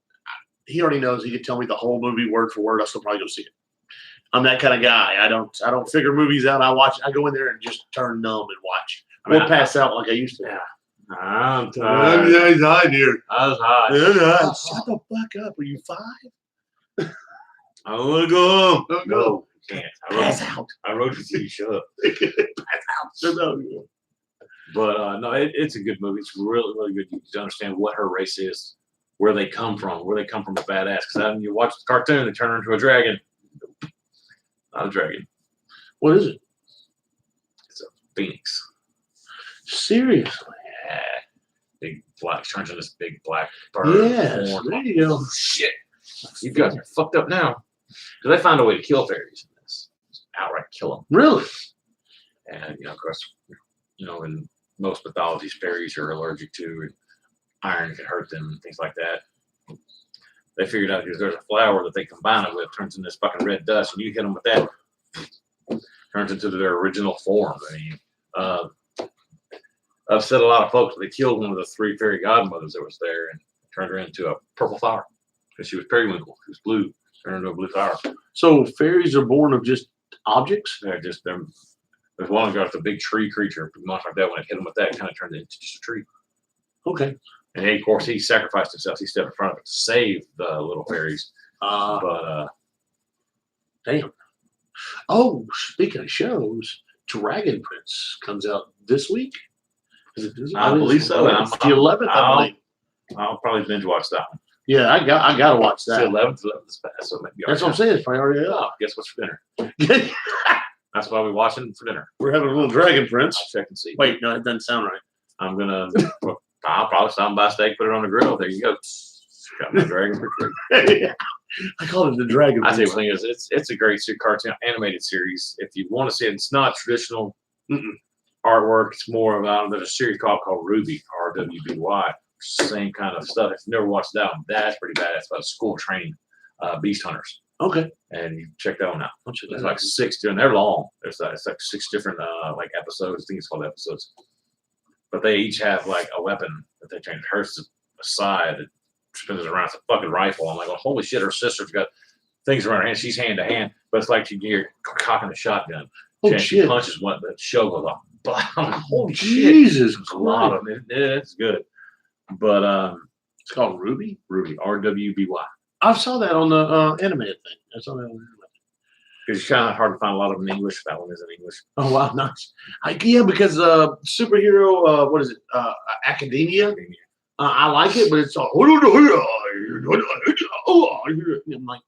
[SPEAKER 2] He already knows. He could tell me the whole movie word for word. I'll still probably go see it. I'm that kind of guy. I don't figure movies out. I go in there and just turn numb and watch. Or pass out like I used to.
[SPEAKER 1] Yeah. I'm tired.
[SPEAKER 2] I was hot.
[SPEAKER 1] Shut
[SPEAKER 2] the fuck up. Are you 5?
[SPEAKER 1] I want to go home.
[SPEAKER 2] No.
[SPEAKER 1] Can't.
[SPEAKER 2] Pass out.
[SPEAKER 1] I wrote you to shut up.
[SPEAKER 2] Pass out.
[SPEAKER 1] But no, it's a good movie. It's really, really good. You can understand what her race is, where they come from as badass. Because when you watch the cartoon, they turn her into a dragon. Not a dragon.
[SPEAKER 2] What is it?
[SPEAKER 1] It's a phoenix.
[SPEAKER 2] Seriously?
[SPEAKER 1] Yeah. Big black, turns into this big black bird.
[SPEAKER 2] Yes. There you go.
[SPEAKER 1] Oh, shit. You guys are fucked up now. Because they find a way to kill fairies in this. Just outright kill them.
[SPEAKER 2] Really?
[SPEAKER 1] And, of course, in most mythologies, fairies are allergic to, and iron can hurt them and things like that. They figured out because there's a flower that they combine it with, turns into this fucking red dust, and you hit them with that, turns into their original form. I mean, I've said a lot of folks, they killed one of the 3 fairy godmothers that was there and turned her into a purple flower because she was periwinkle. She was blue, turned into a blue flower.
[SPEAKER 2] So fairies are born of just objects?
[SPEAKER 1] There's one got a big tree creature, much like that. When I hit him with that, it kind of turned into just a tree.
[SPEAKER 2] Okay.
[SPEAKER 1] And of course, he sacrificed himself. He stepped in front of it to save the little fairies.
[SPEAKER 2] Damn. Oh, speaking of shows, Dragon Prince comes out this week. Is it this week?
[SPEAKER 1] I believe so.
[SPEAKER 2] It's the 11th, I believe.
[SPEAKER 1] I'll probably binge watch that one.
[SPEAKER 2] Yeah, I got to watch that.
[SPEAKER 1] It's the 11th is past, so maybe
[SPEAKER 2] that's what I'm saying. It's probably already
[SPEAKER 1] Oh,
[SPEAKER 2] up.
[SPEAKER 1] guess what's for dinner? That's why we're watching for dinner.
[SPEAKER 2] We're having a little Dragon Prince.
[SPEAKER 1] I'll check and see.
[SPEAKER 2] Wait, no, it doesn't sound right.
[SPEAKER 1] I'm gonna. I'll probably stop and buy a steak, put it on the grill. There you go. Got my Dragon Prince.
[SPEAKER 2] Yeah. I call it the Dragon
[SPEAKER 1] I
[SPEAKER 2] Prince.
[SPEAKER 1] say the thing is, it's a great cartoon animated series. If you want to see it, it's not traditional artwork. It's more of there's a series called Ruby, RWBY. Same kind of stuff. If you've never watched that one, that's pretty bad. It's about school training beast hunters.
[SPEAKER 2] Okay.
[SPEAKER 1] And you check that one out. There's like 6, and they're long. It's like 6 different like episodes. I think it's called episodes. But they each have like a weapon that they change. Hers is a side that spins around. It's a fucking rifle. I'm like, oh, holy shit, her sister's got things around her hand. She's hand to hand, but it's like you're cocking a shotgun.
[SPEAKER 2] Oh,
[SPEAKER 1] she punches one, the show goes off. Holy
[SPEAKER 2] Jesus
[SPEAKER 1] shit. A lot of it. It's good. But
[SPEAKER 2] it's called Ruby?
[SPEAKER 1] Ruby, RWBY.
[SPEAKER 2] I saw that on the animated thing. I saw that on the animated.
[SPEAKER 1] Because it's kind of hard to find a lot of them in English. That one is in English.
[SPEAKER 2] Oh, wow, nice. Yeah, because superhero, what is it? Academia. I like it, but it's all. I'm like,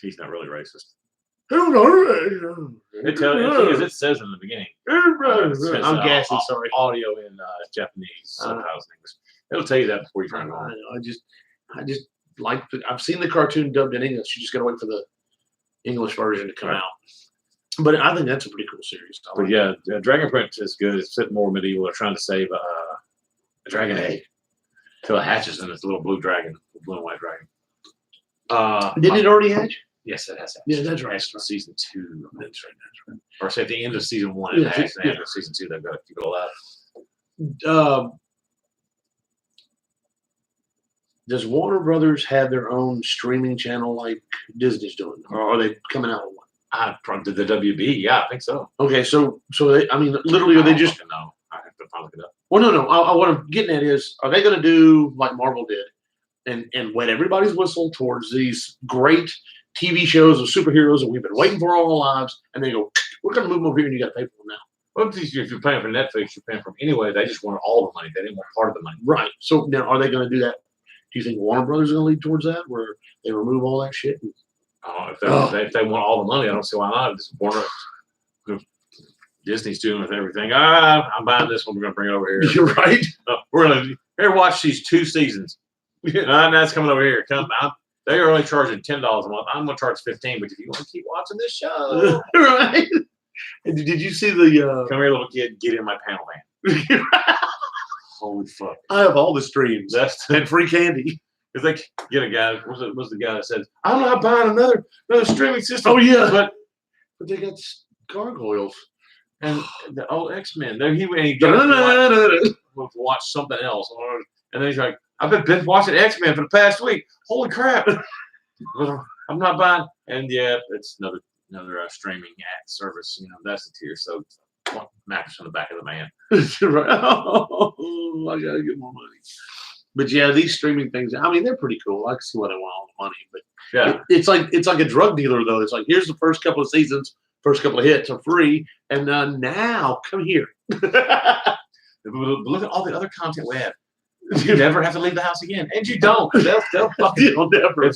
[SPEAKER 1] he's not really racist.
[SPEAKER 2] It
[SPEAKER 1] says in the beginning.
[SPEAKER 2] I'm gassy, sorry.
[SPEAKER 1] Audio in Japanese, subtitles in English. It'll tell you that before you turn it on.
[SPEAKER 2] I just like. I've seen the cartoon dubbed in English. You just got to wait for the English version to come out. But I think that's a pretty cool series.
[SPEAKER 1] But yeah, Dragon Prince is good. It's a bit more medieval. They're trying to save a dragon egg till it hatches in this little blue dragon, blue and white dragon.
[SPEAKER 2] Didn't it already hatch?
[SPEAKER 1] Yes, it has.
[SPEAKER 2] Yeah, that's right.
[SPEAKER 1] Extra season 2.
[SPEAKER 2] That's right. That's right.
[SPEAKER 1] Or say at the end of season 1, it
[SPEAKER 2] Yeah,
[SPEAKER 1] has, and
[SPEAKER 2] yeah.
[SPEAKER 1] after season 2, they've got to keep it alive.
[SPEAKER 2] Does Warner Brothers have their own streaming channel like Disney's doing, or are they coming out with one?
[SPEAKER 1] Did the WB? Yeah, I think so.
[SPEAKER 2] Okay, so they, I mean, literally, are they just?
[SPEAKER 1] No, I have to look it up.
[SPEAKER 2] Well, no. What I'm getting at is, are they going to do like Marvel did, and wet everybody's whistle towards these great TV shows of superheroes that we've been waiting for all our lives, and they go, we're going to move them over here, and you got to pay for them now.
[SPEAKER 1] Well, if you're paying for Netflix, you're paying for them anyway. They just wanted all the money. They didn't want part of the money.
[SPEAKER 2] Right. So now, are they going to do that? Do you think Warner Brothers is going to lead towards that, where they remove all that shit?
[SPEAKER 1] If they want all the money, I don't see why not. It's Warner. Disney's doing with everything. I'm buying this one. We're going to bring it over here.
[SPEAKER 2] You're right.
[SPEAKER 1] We're going to here watch these 2 seasons. That's coming over here. They're only charging $10 a month. I'm going to charge $15. But if you want to keep watching this show,
[SPEAKER 2] right? Did you see the?
[SPEAKER 1] Come here, little kid. Get in my panel van. Holy fuck!
[SPEAKER 2] I have all the streams. And free candy.
[SPEAKER 1] Because they get a guy. Was the guy that says, "I'm not buying another streaming system."
[SPEAKER 2] Oh yeah,
[SPEAKER 1] but
[SPEAKER 2] they got gargoyles
[SPEAKER 1] and the old X-Men. He watch something else, and then he's like, "I've been watching X-Men for the past week. Holy crap!" I'm not buying. And yeah, it's another streaming service. That's the tier. So mattress on the back of the man.
[SPEAKER 2] Right. Oh, I gotta get more money. But yeah, these streaming things, I mean, they're pretty cool. I can see why they want all the money. But
[SPEAKER 1] yeah,
[SPEAKER 2] it's like a drug dealer though. It's like, here's the first couple of seasons, first couple of hits are free, and now come here.
[SPEAKER 1] Look at all the other content we have. You never have to leave the house again, and you don't. They'll fucking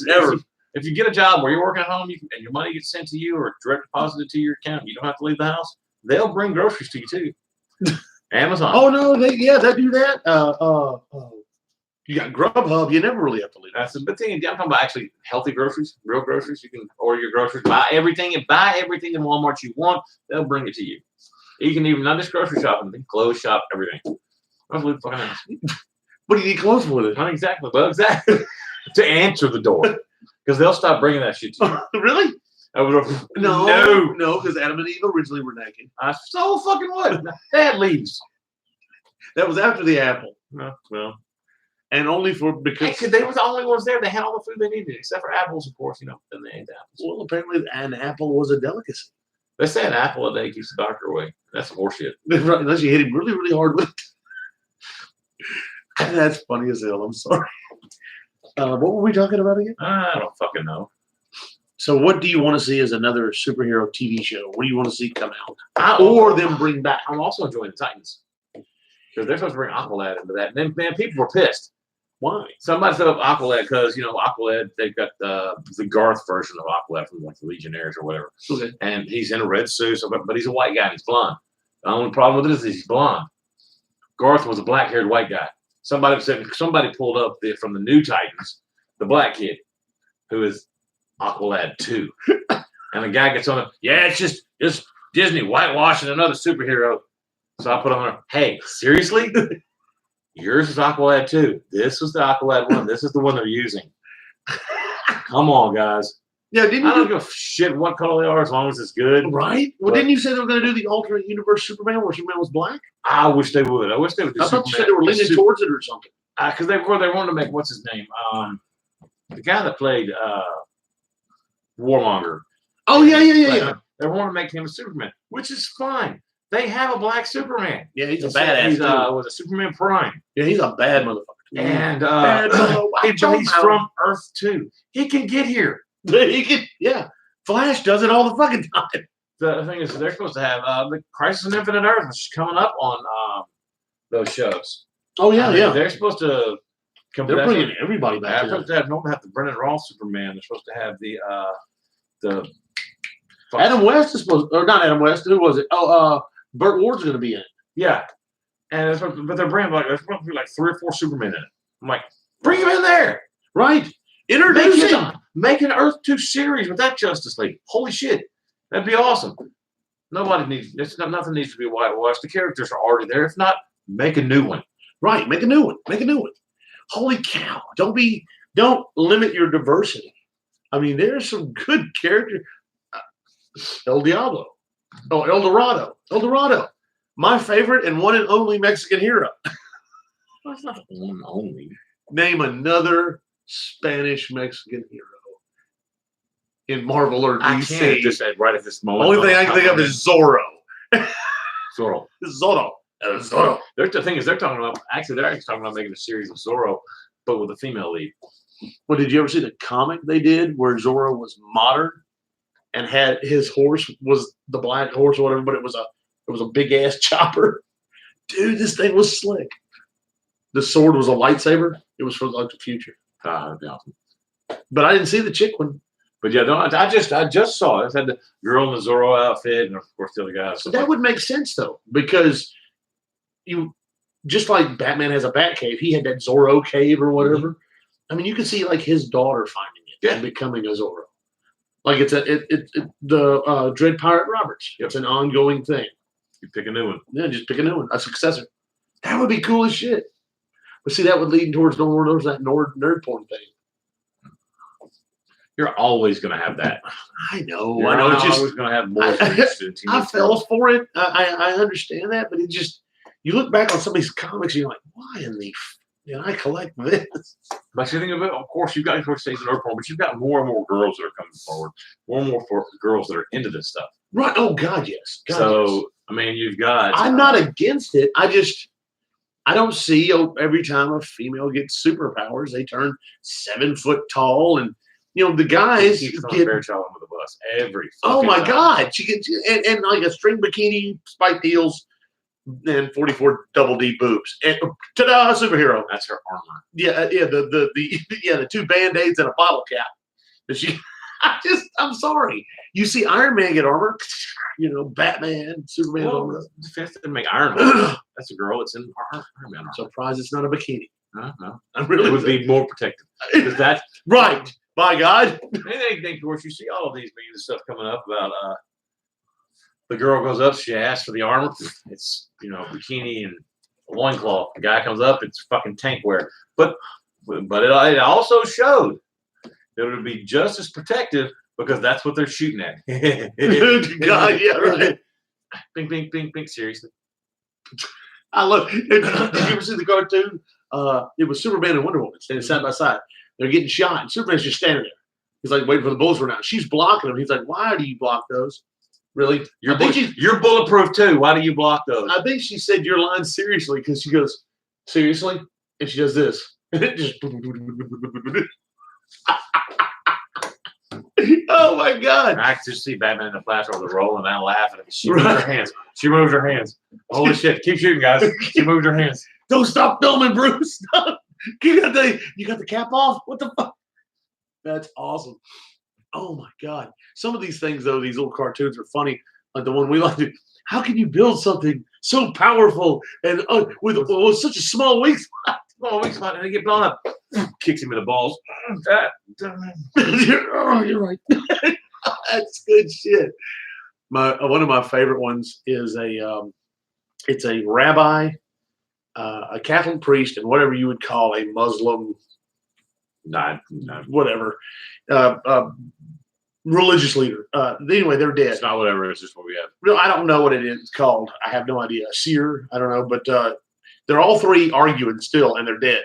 [SPEAKER 2] never.
[SPEAKER 1] If you get a job where you're working at home, and your money gets sent to you or direct deposited to your account, you don't have to leave the house. They'll bring groceries to you too. Amazon.
[SPEAKER 2] Oh no, they do that. You got Grubhub. You never really have to leave.
[SPEAKER 1] That's the big thing. I'm talking about actually healthy groceries, real groceries. You can order your groceries, buy everything in Walmart you want. They'll bring it to you. You can even not just grocery shopping, clothes shop, everything. Don't leave the fucking house.
[SPEAKER 2] What do you need clothes for? It?
[SPEAKER 1] Not exactly, but exactly to answer the door because they'll stop bringing that shit to you.
[SPEAKER 2] Really?
[SPEAKER 1] No,
[SPEAKER 2] because Adam and Eve originally were naked.
[SPEAKER 1] I so fucking would. Dad leaves.
[SPEAKER 2] That was after the apple.
[SPEAKER 1] Well,
[SPEAKER 2] and only because
[SPEAKER 1] they were the only ones there. They had all the food they needed, except for apples, of course. Then they ate apples.
[SPEAKER 2] Well, apparently, an apple was a delicacy.
[SPEAKER 1] They say an apple a day keeps the doctor away. That's horseshit.
[SPEAKER 2] Right, unless you hit him really, really hard with it. That's funny as hell. I'm sorry. What were we talking about again?
[SPEAKER 1] I don't fucking know.
[SPEAKER 2] So what do you want to see as another superhero TV show? What do you want to see come out? Or them bring back?
[SPEAKER 1] I'm also enjoying the Titans. Because they're supposed to bring Aqualad into that. And then, man, people were pissed.
[SPEAKER 2] Why?
[SPEAKER 1] Somebody set up Aqualad because, Aqualad, they've got the Garth version of Aqualad from like the Legionnaires or whatever.
[SPEAKER 2] Okay.
[SPEAKER 1] And he's in a red suit, but he's a white guy and he's blonde. The only problem with it is he's blonde. Garth was a black-haired white guy. Somebody pulled up from the new Titans, the black kid, who is Aqualad 2. And the guy gets on it. Yeah, it's just Disney whitewashing another superhero. So I put on there, hey, seriously? Yours is Aqualad 2. This was the Aqualad 1. This is the one they're using. Come on, guys.
[SPEAKER 2] Yeah,
[SPEAKER 1] I don't give a shit what color they are as long as it's good.
[SPEAKER 2] Right? Well, didn't you say they were going to do the alternate universe Superman where Superman was black?
[SPEAKER 1] I wish they would. I wish they would do
[SPEAKER 2] I thought you said they were leaning towards it or something.
[SPEAKER 1] Because they wanted to make, what's his name? The guy that played Warmonger.
[SPEAKER 2] Oh, yeah.
[SPEAKER 1] They want to make him a Superman, which is fine. They have a black Superman.
[SPEAKER 2] Yeah, he's a badass.
[SPEAKER 1] He's was a Superman Prime.
[SPEAKER 2] Yeah, he's a bad motherfucker.
[SPEAKER 1] And he's from Earth 2. He can get here.
[SPEAKER 2] He can, yeah. Flash does it all the fucking time.
[SPEAKER 1] The thing is, they're supposed to have the Crisis on Infinite Earth, which is coming up on those shows.
[SPEAKER 2] Oh yeah, yeah.
[SPEAKER 1] They're supposed to come.
[SPEAKER 2] They're bringing everybody back.
[SPEAKER 1] They're supposed to have the Brendan Ross Superman. They're supposed to have the
[SPEAKER 2] Adam West is supposed, or not Adam West. Who was it? Oh, Burt Ward's going to be in it.
[SPEAKER 1] Yeah, and but they're bringing there's supposed to be like 3 or 4 Supermen in it. I'm like, bring him in there,
[SPEAKER 2] right? Introduce him.
[SPEAKER 1] Make an Earth 2 series with that Justice League. Holy shit, that'd be awesome. Nothing needs to be whitewashed. The characters are already there. If not, make a new one.
[SPEAKER 2] Right, make a new one. Holy cow! Don't limit your diversity. I mean, there's some good character. El Diablo. Oh, El Dorado. El Dorado. My favorite and one and only Mexican hero.
[SPEAKER 1] Well, it's not the one only.
[SPEAKER 2] Name another Spanish Mexican hero in Marvel or
[SPEAKER 1] I
[SPEAKER 2] DC.
[SPEAKER 1] can't just right at this moment.
[SPEAKER 2] Only thing I can think of is Zorro.
[SPEAKER 1] Zorro.
[SPEAKER 2] Zorro. Zorro.
[SPEAKER 1] The thing is, they're talking about making a series of Zorro, but with a female lead.
[SPEAKER 2] Well, did you ever see the comic they did where Zorro was modern and had his horse was the black horse or whatever, but it was a big ass chopper. Dude, this thing was slick. The sword was a lightsaber. It was for like the future.
[SPEAKER 1] That'd be awesome.
[SPEAKER 2] But I didn't see the chick one.
[SPEAKER 1] But yeah, no, I just saw it. It had the girl in the Zorro outfit, and of course the other guys.
[SPEAKER 2] But that would make sense though, because you just like Batman has a Bat cave, he had that Zorro cave or whatever. Mm-hmm. I mean, you can see like his daughter finding it and becoming a Zorro. Like it's the Dread Pirate Roberts. Yep. It's an ongoing thing.
[SPEAKER 1] You pick a new one.
[SPEAKER 2] Yeah, just pick a new one, a successor. That would be cool as shit. But see, that would lead towards that nerd porn thing.
[SPEAKER 1] You're always going to have that.
[SPEAKER 2] I know.
[SPEAKER 1] You're always going to have more.
[SPEAKER 2] I fell for it. I understand that, but it just you look back on some of these comics, and you're like, why in the I collect this?
[SPEAKER 1] But you think of it, of course, you've got your stays in nerd porn, but you've got more and more girls that are coming forward. More and more girls that are into this stuff.
[SPEAKER 2] Right. Oh God, yes. God,
[SPEAKER 1] so
[SPEAKER 2] yes.
[SPEAKER 1] I mean, you've got.
[SPEAKER 2] I'm not against it. I don't see every time a female gets superpowers, they turn 7 foot tall, and the guys
[SPEAKER 1] get Fairchild under the bus every.
[SPEAKER 2] Oh my God, she gets and like a string bikini, spiked heels, and 44 double D boobs, and ta-da, superhero.
[SPEAKER 1] That's her armor.
[SPEAKER 2] Yeah, the 2 band-aids and a bottle cap. But I'm sorry. You see Iron Man get armor, Batman, Superman.
[SPEAKER 1] Well, Defense didn't make Iron Man. That's a girl. It's in Iron Man armor.
[SPEAKER 2] Surprised it's not a bikini.
[SPEAKER 1] No.
[SPEAKER 2] It
[SPEAKER 1] would be more protective. Because that's
[SPEAKER 2] right. By God.
[SPEAKER 1] Of course, you see all of these memes and stuff coming up about the girl goes up, she asks for the armor. It's bikini and a loincloth. The guy comes up, it's fucking tank wear. But it also showed that it would be just as protective because that's what they're shooting at.
[SPEAKER 2] God, yeah, right.
[SPEAKER 1] Bing, bing, bing, bing. Seriously.
[SPEAKER 2] I love it. Did you ever see the cartoon? It was Superman and Wonder Woman standing side by side. They're getting shot, and Superman's just standing there. He's like waiting for the bullets to run out. She's blocking them. He's like, "Why do you block those? Really?
[SPEAKER 1] You're bulletproof too. Why do you block those?"
[SPEAKER 2] I think she said your line seriously because she goes, "Seriously?" And she does this. And it just oh my God.
[SPEAKER 1] I can just see Batman in the flash over the rolling and laughing. She moved her hands. She moved her hands. Holy shit. Keep shooting, guys. She moved her hands.
[SPEAKER 2] Don't stop filming, Bruce. Stop. You got the cap off? What the fuck? That's awesome. Oh my God. Some of these things, though, these little cartoons are funny. Like the one we like to. How can you build something so powerful and with such a small weak spot?
[SPEAKER 1] Small weak spot, and they get blown up. Kicks him in the balls.
[SPEAKER 2] You're right. That's good shit. One of my favorite ones is it's a rabbi, a Catholic priest, and whatever you would call a Muslim, whatever, religious leader. Anyway, they're dead.
[SPEAKER 1] It's not whatever. It's just what we have.
[SPEAKER 2] I don't know what it is called. I have no idea. A seer? I don't know. But they're all three arguing still, and they're dead.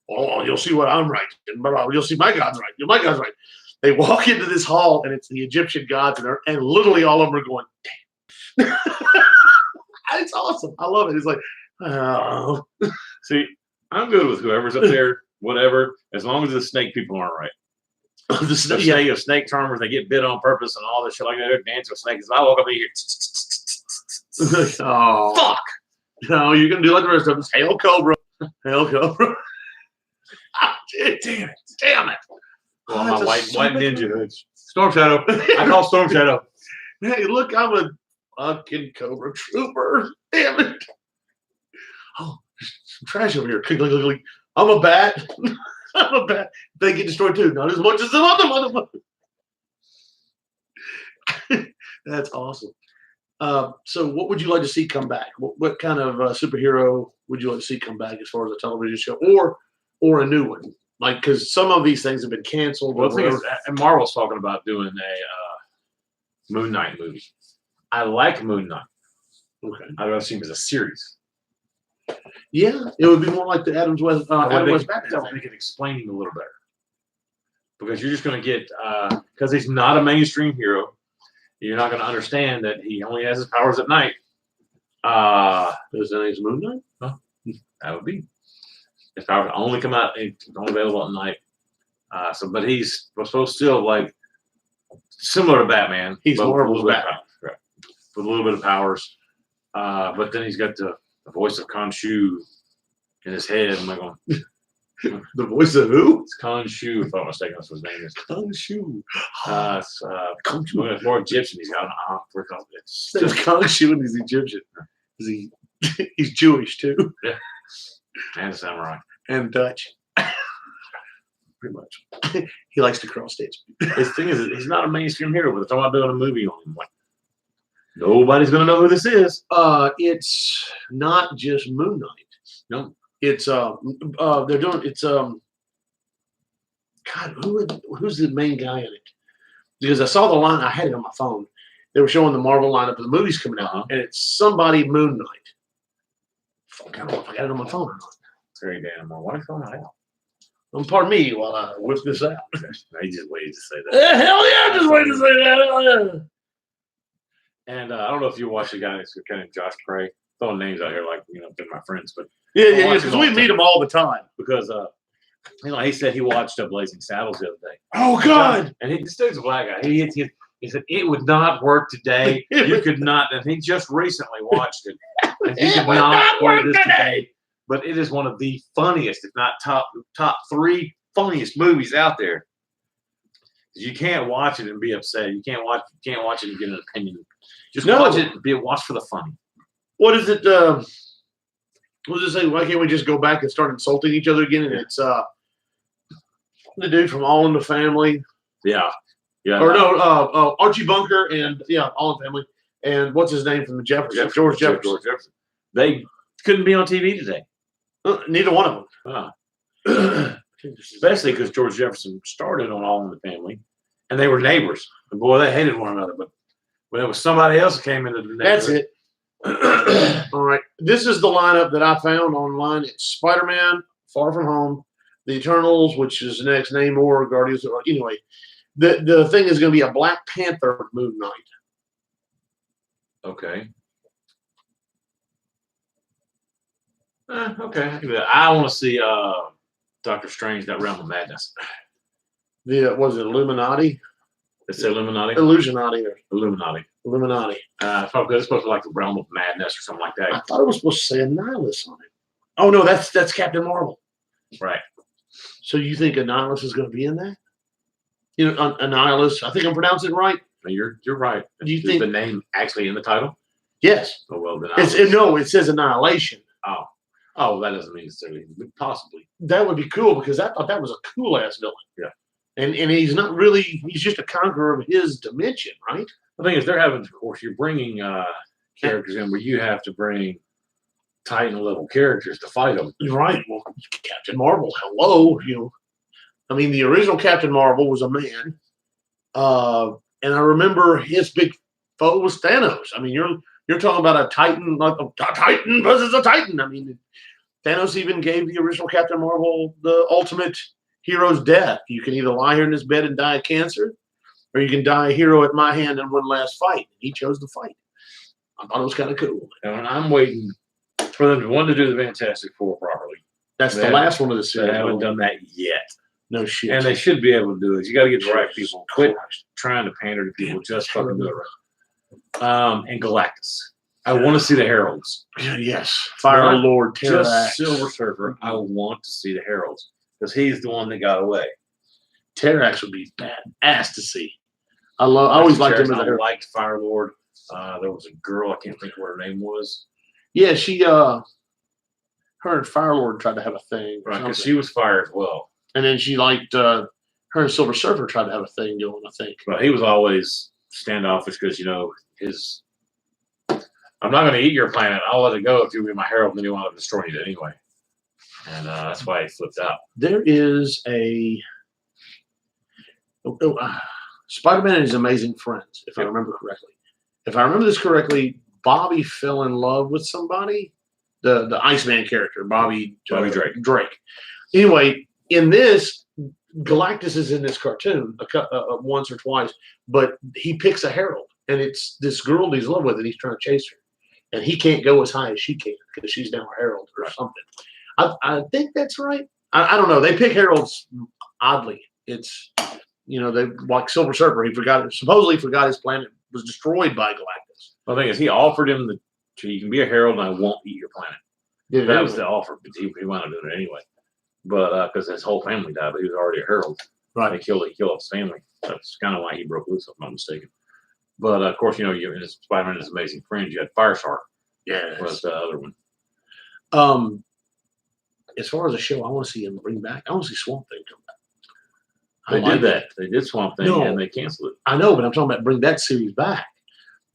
[SPEAKER 2] Oh, you'll see what I'm right. And blah, blah, you'll see my God's right. My God's right. They walk into this hall, and it's the Egyptian gods, and literally all of them are going, damn. It's awesome. I love it. It's like, oh.
[SPEAKER 1] See, I'm good with whoever's up there, whatever, as long as the snake people aren't right. The snake charmers, they get bit on purpose and all this shit like that. They're dancing with snakes. I walk up here.
[SPEAKER 2] Oh, fuck. No, you're going to do like the rest of us. Hail Cobra. Hail Cobra. Damn it.
[SPEAKER 1] Well, my white ninja hoods. Storm Shadow. I call Storm Shadow.
[SPEAKER 2] Hey, look, I'm a fucking Cobra Trooper. Damn it. Oh, some trash over here. Click, click, click, click. I'm a bat. I'm a bat. They get destroyed too. Not as much as the other motherfucker. That's awesome. So what would you like to see come back? What kind of superhero would you like to see come back as far as a television show or a new one? Like, because some of these things have been canceled.
[SPEAKER 1] Well, the thing is, and Marvel's talking about doing a Moon Knight movie. I like Moon Knight.
[SPEAKER 2] Okay.
[SPEAKER 1] I'd rather see him as a series.
[SPEAKER 2] Yeah, it would be more like the Adam West Batman.
[SPEAKER 1] They could explain him a little better. Because you're just going to get, because he's not a mainstream hero, you're not going to understand that he only has his powers at night.
[SPEAKER 2] His name's Moon Knight?
[SPEAKER 1] Huh? That would be. His powers only come out, it's only available at night. But he's supposed to still like similar to Batman.
[SPEAKER 2] He's
[SPEAKER 1] more
[SPEAKER 2] Marvel's Batman.
[SPEAKER 1] With a little bit of powers. But then he's got the voice of Khonshu in his head. I'm like going,
[SPEAKER 2] the voice of who?
[SPEAKER 1] It's Khonshu, if I'm not mistaken, that's what his name is.
[SPEAKER 2] Khonshu.
[SPEAKER 1] It's more Egyptian. He's got an arm.
[SPEAKER 2] It's Khonshu and he's Egyptian. He's Jewish too.
[SPEAKER 1] Yeah. And a samurai.
[SPEAKER 2] And Dutch. Pretty much. He likes to cross stage.
[SPEAKER 1] His thing is, he's not a mainstream hero, but they're talking about doing a movie on him. Like, nobody's going to know who this is.
[SPEAKER 2] It's not just Moon Knight.
[SPEAKER 1] No.
[SPEAKER 2] It's they're doing God, who's the main guy in it? Because I saw the line, I had it on my phone. They were showing the Marvel lineup of the movies coming out, and it's somebody Moon Knight. Fuck, I don't know if I got it on my phone or not.
[SPEAKER 1] Very damn well. Why are you throwing that out?
[SPEAKER 2] Pardon me while I whip this out.
[SPEAKER 1] I just waited to say that.
[SPEAKER 2] Hell yeah, just waited to say that. Hell yeah.
[SPEAKER 1] And I don't know if you watch the guy that's kind of Josh Cray. Throwing names out here like, they're my friends, but
[SPEAKER 2] yeah, because we meet him all the time.
[SPEAKER 1] Because he said he watched Blazing Saddles the other day.
[SPEAKER 2] Oh God!
[SPEAKER 1] And this dude's a black guy. He said it would not work today. You could not. And he just recently watched it. And he could not work this today. But it is one of the funniest, if not top 3 funniest movies out there. You can't watch it and be upset. You can't watch it and get an opinion. Just watch it and watch for the funny.
[SPEAKER 2] What is it? What does it say? Why can't we just go back and start insulting each other again? And it's the dude from All in the Family.
[SPEAKER 1] Yeah.
[SPEAKER 2] Or no, Archie Bunker and All in the Family. And what's his name from the Jefferson? George Jefferson.
[SPEAKER 1] They couldn't be on TV today.
[SPEAKER 2] Neither one of
[SPEAKER 1] them. Especially because George Jefferson started on All in the Family, and they were neighbors. And boy, they hated one another. But when it was somebody else that came into the neighborhood.
[SPEAKER 2] That's it. All right. This is the lineup that I found online. It's Spider-Man, Far From Home, The Eternals, which is the next name, or Guardians. Anyway, the thing is going to be a Black Panther Moon Knight.
[SPEAKER 1] Okay. Okay. I want to see Doctor Strange, that Realm of Madness.
[SPEAKER 2] Was it Illuminati?
[SPEAKER 1] It's Illuminati?
[SPEAKER 2] Illusionati.
[SPEAKER 1] Illuminati. It's supposed to be like the Realm of Madness or something like that.
[SPEAKER 2] I thought it was supposed to say Annihilus on it. Oh, no, that's Captain Marvel.
[SPEAKER 1] Right.
[SPEAKER 2] So you think Annihilus is going to be in that? Annihilus. I think I'm pronouncing it right.
[SPEAKER 1] You're right.
[SPEAKER 2] Do you think
[SPEAKER 1] the name actually in the title?
[SPEAKER 2] Yes.
[SPEAKER 1] Oh, well, then
[SPEAKER 2] it says Annihilation.
[SPEAKER 1] Oh, that doesn't mean necessarily. Possibly.
[SPEAKER 2] That would be cool because I thought that was a cool-ass villain.
[SPEAKER 1] Yeah.
[SPEAKER 2] And he's not really, he's just a conqueror of his dimension, right?
[SPEAKER 1] The thing is, of course, you're bringing characters in where you have to bring Titan-level characters to fight them.
[SPEAKER 2] Right. Well, Captain Marvel, hello. The original Captain Marvel was a man. And I remember his big foe was Thanos. You're talking about a Titan, like a Titan versus a Titan. Thanos even gave the original Captain Marvel the ultimate hero's death. You can either lie here in this bed and die of cancer, or you can die a hero at my hand in one last fight. He chose to fight. I thought it was kind of cool.
[SPEAKER 1] And I'm waiting for them to do the Fantastic Four properly.
[SPEAKER 2] That's the last one of the series.
[SPEAKER 1] They haven't done that yet.
[SPEAKER 2] No shit.
[SPEAKER 1] And they should be able to do it. You got to get the right people. Quit trying to pander to people. Just fucking do it right. And Galactus. I want to see the Heralds.
[SPEAKER 2] Yes. Fire Lord, Terrax.
[SPEAKER 1] Just Silver Surfer. I want to see the Heralds because he's the one that got away.
[SPEAKER 2] Terrax would be badass to see. I always liked him as a hero.
[SPEAKER 1] I liked Fire Lord. There was a girl, I can't think of what her name was.
[SPEAKER 2] Yeah, she her and Fire Lord tried to have a thing.
[SPEAKER 1] Right, because she was fire as well.
[SPEAKER 2] And then she liked her and Silver Surfer tried to have a thing going, I think.
[SPEAKER 1] But he was always standoffish because his I'm not going to eat your planet. I'll let it go if you be my herald, and then you want to destroy it anyway. and that's why he flipped out.
[SPEAKER 2] There is a Spider-Man and His Amazing Friends, if I remember correctly. If I remember this correctly, Bobby fell in love with somebody, the Iceman character, Bobby Drake. Anyway, in this, Galactus is in this cartoon once or twice, but he picks a herald, and it's this girl he's in love with, and he's trying to chase her, and he can't go as high as she can because she's now a herald or something. I think that's right. I don't know. They pick heralds oddly. It's they like Silver Surfer. Supposedly forgot his planet was destroyed by Galactus.
[SPEAKER 1] Well, the thing is, he offered him you can be a herald and I won't eat your planet. That was the offer, but he wound up doing it anyway. But because his whole family died, but he was already a herald.
[SPEAKER 2] Right.
[SPEAKER 1] He killed his family. That's kind of why he broke loose, if I'm not mistaken. But of course, you in his Spider-Man and His Amazing Friends, you had Fireshark.
[SPEAKER 2] Yeah.
[SPEAKER 1] Was the other one.
[SPEAKER 2] As far as a show, I want to see him bring back. I want to see Swamp Thing come back.
[SPEAKER 1] They did that. They did Swamp Thing and they canceled it.
[SPEAKER 2] I know, but I'm talking about bring that series back.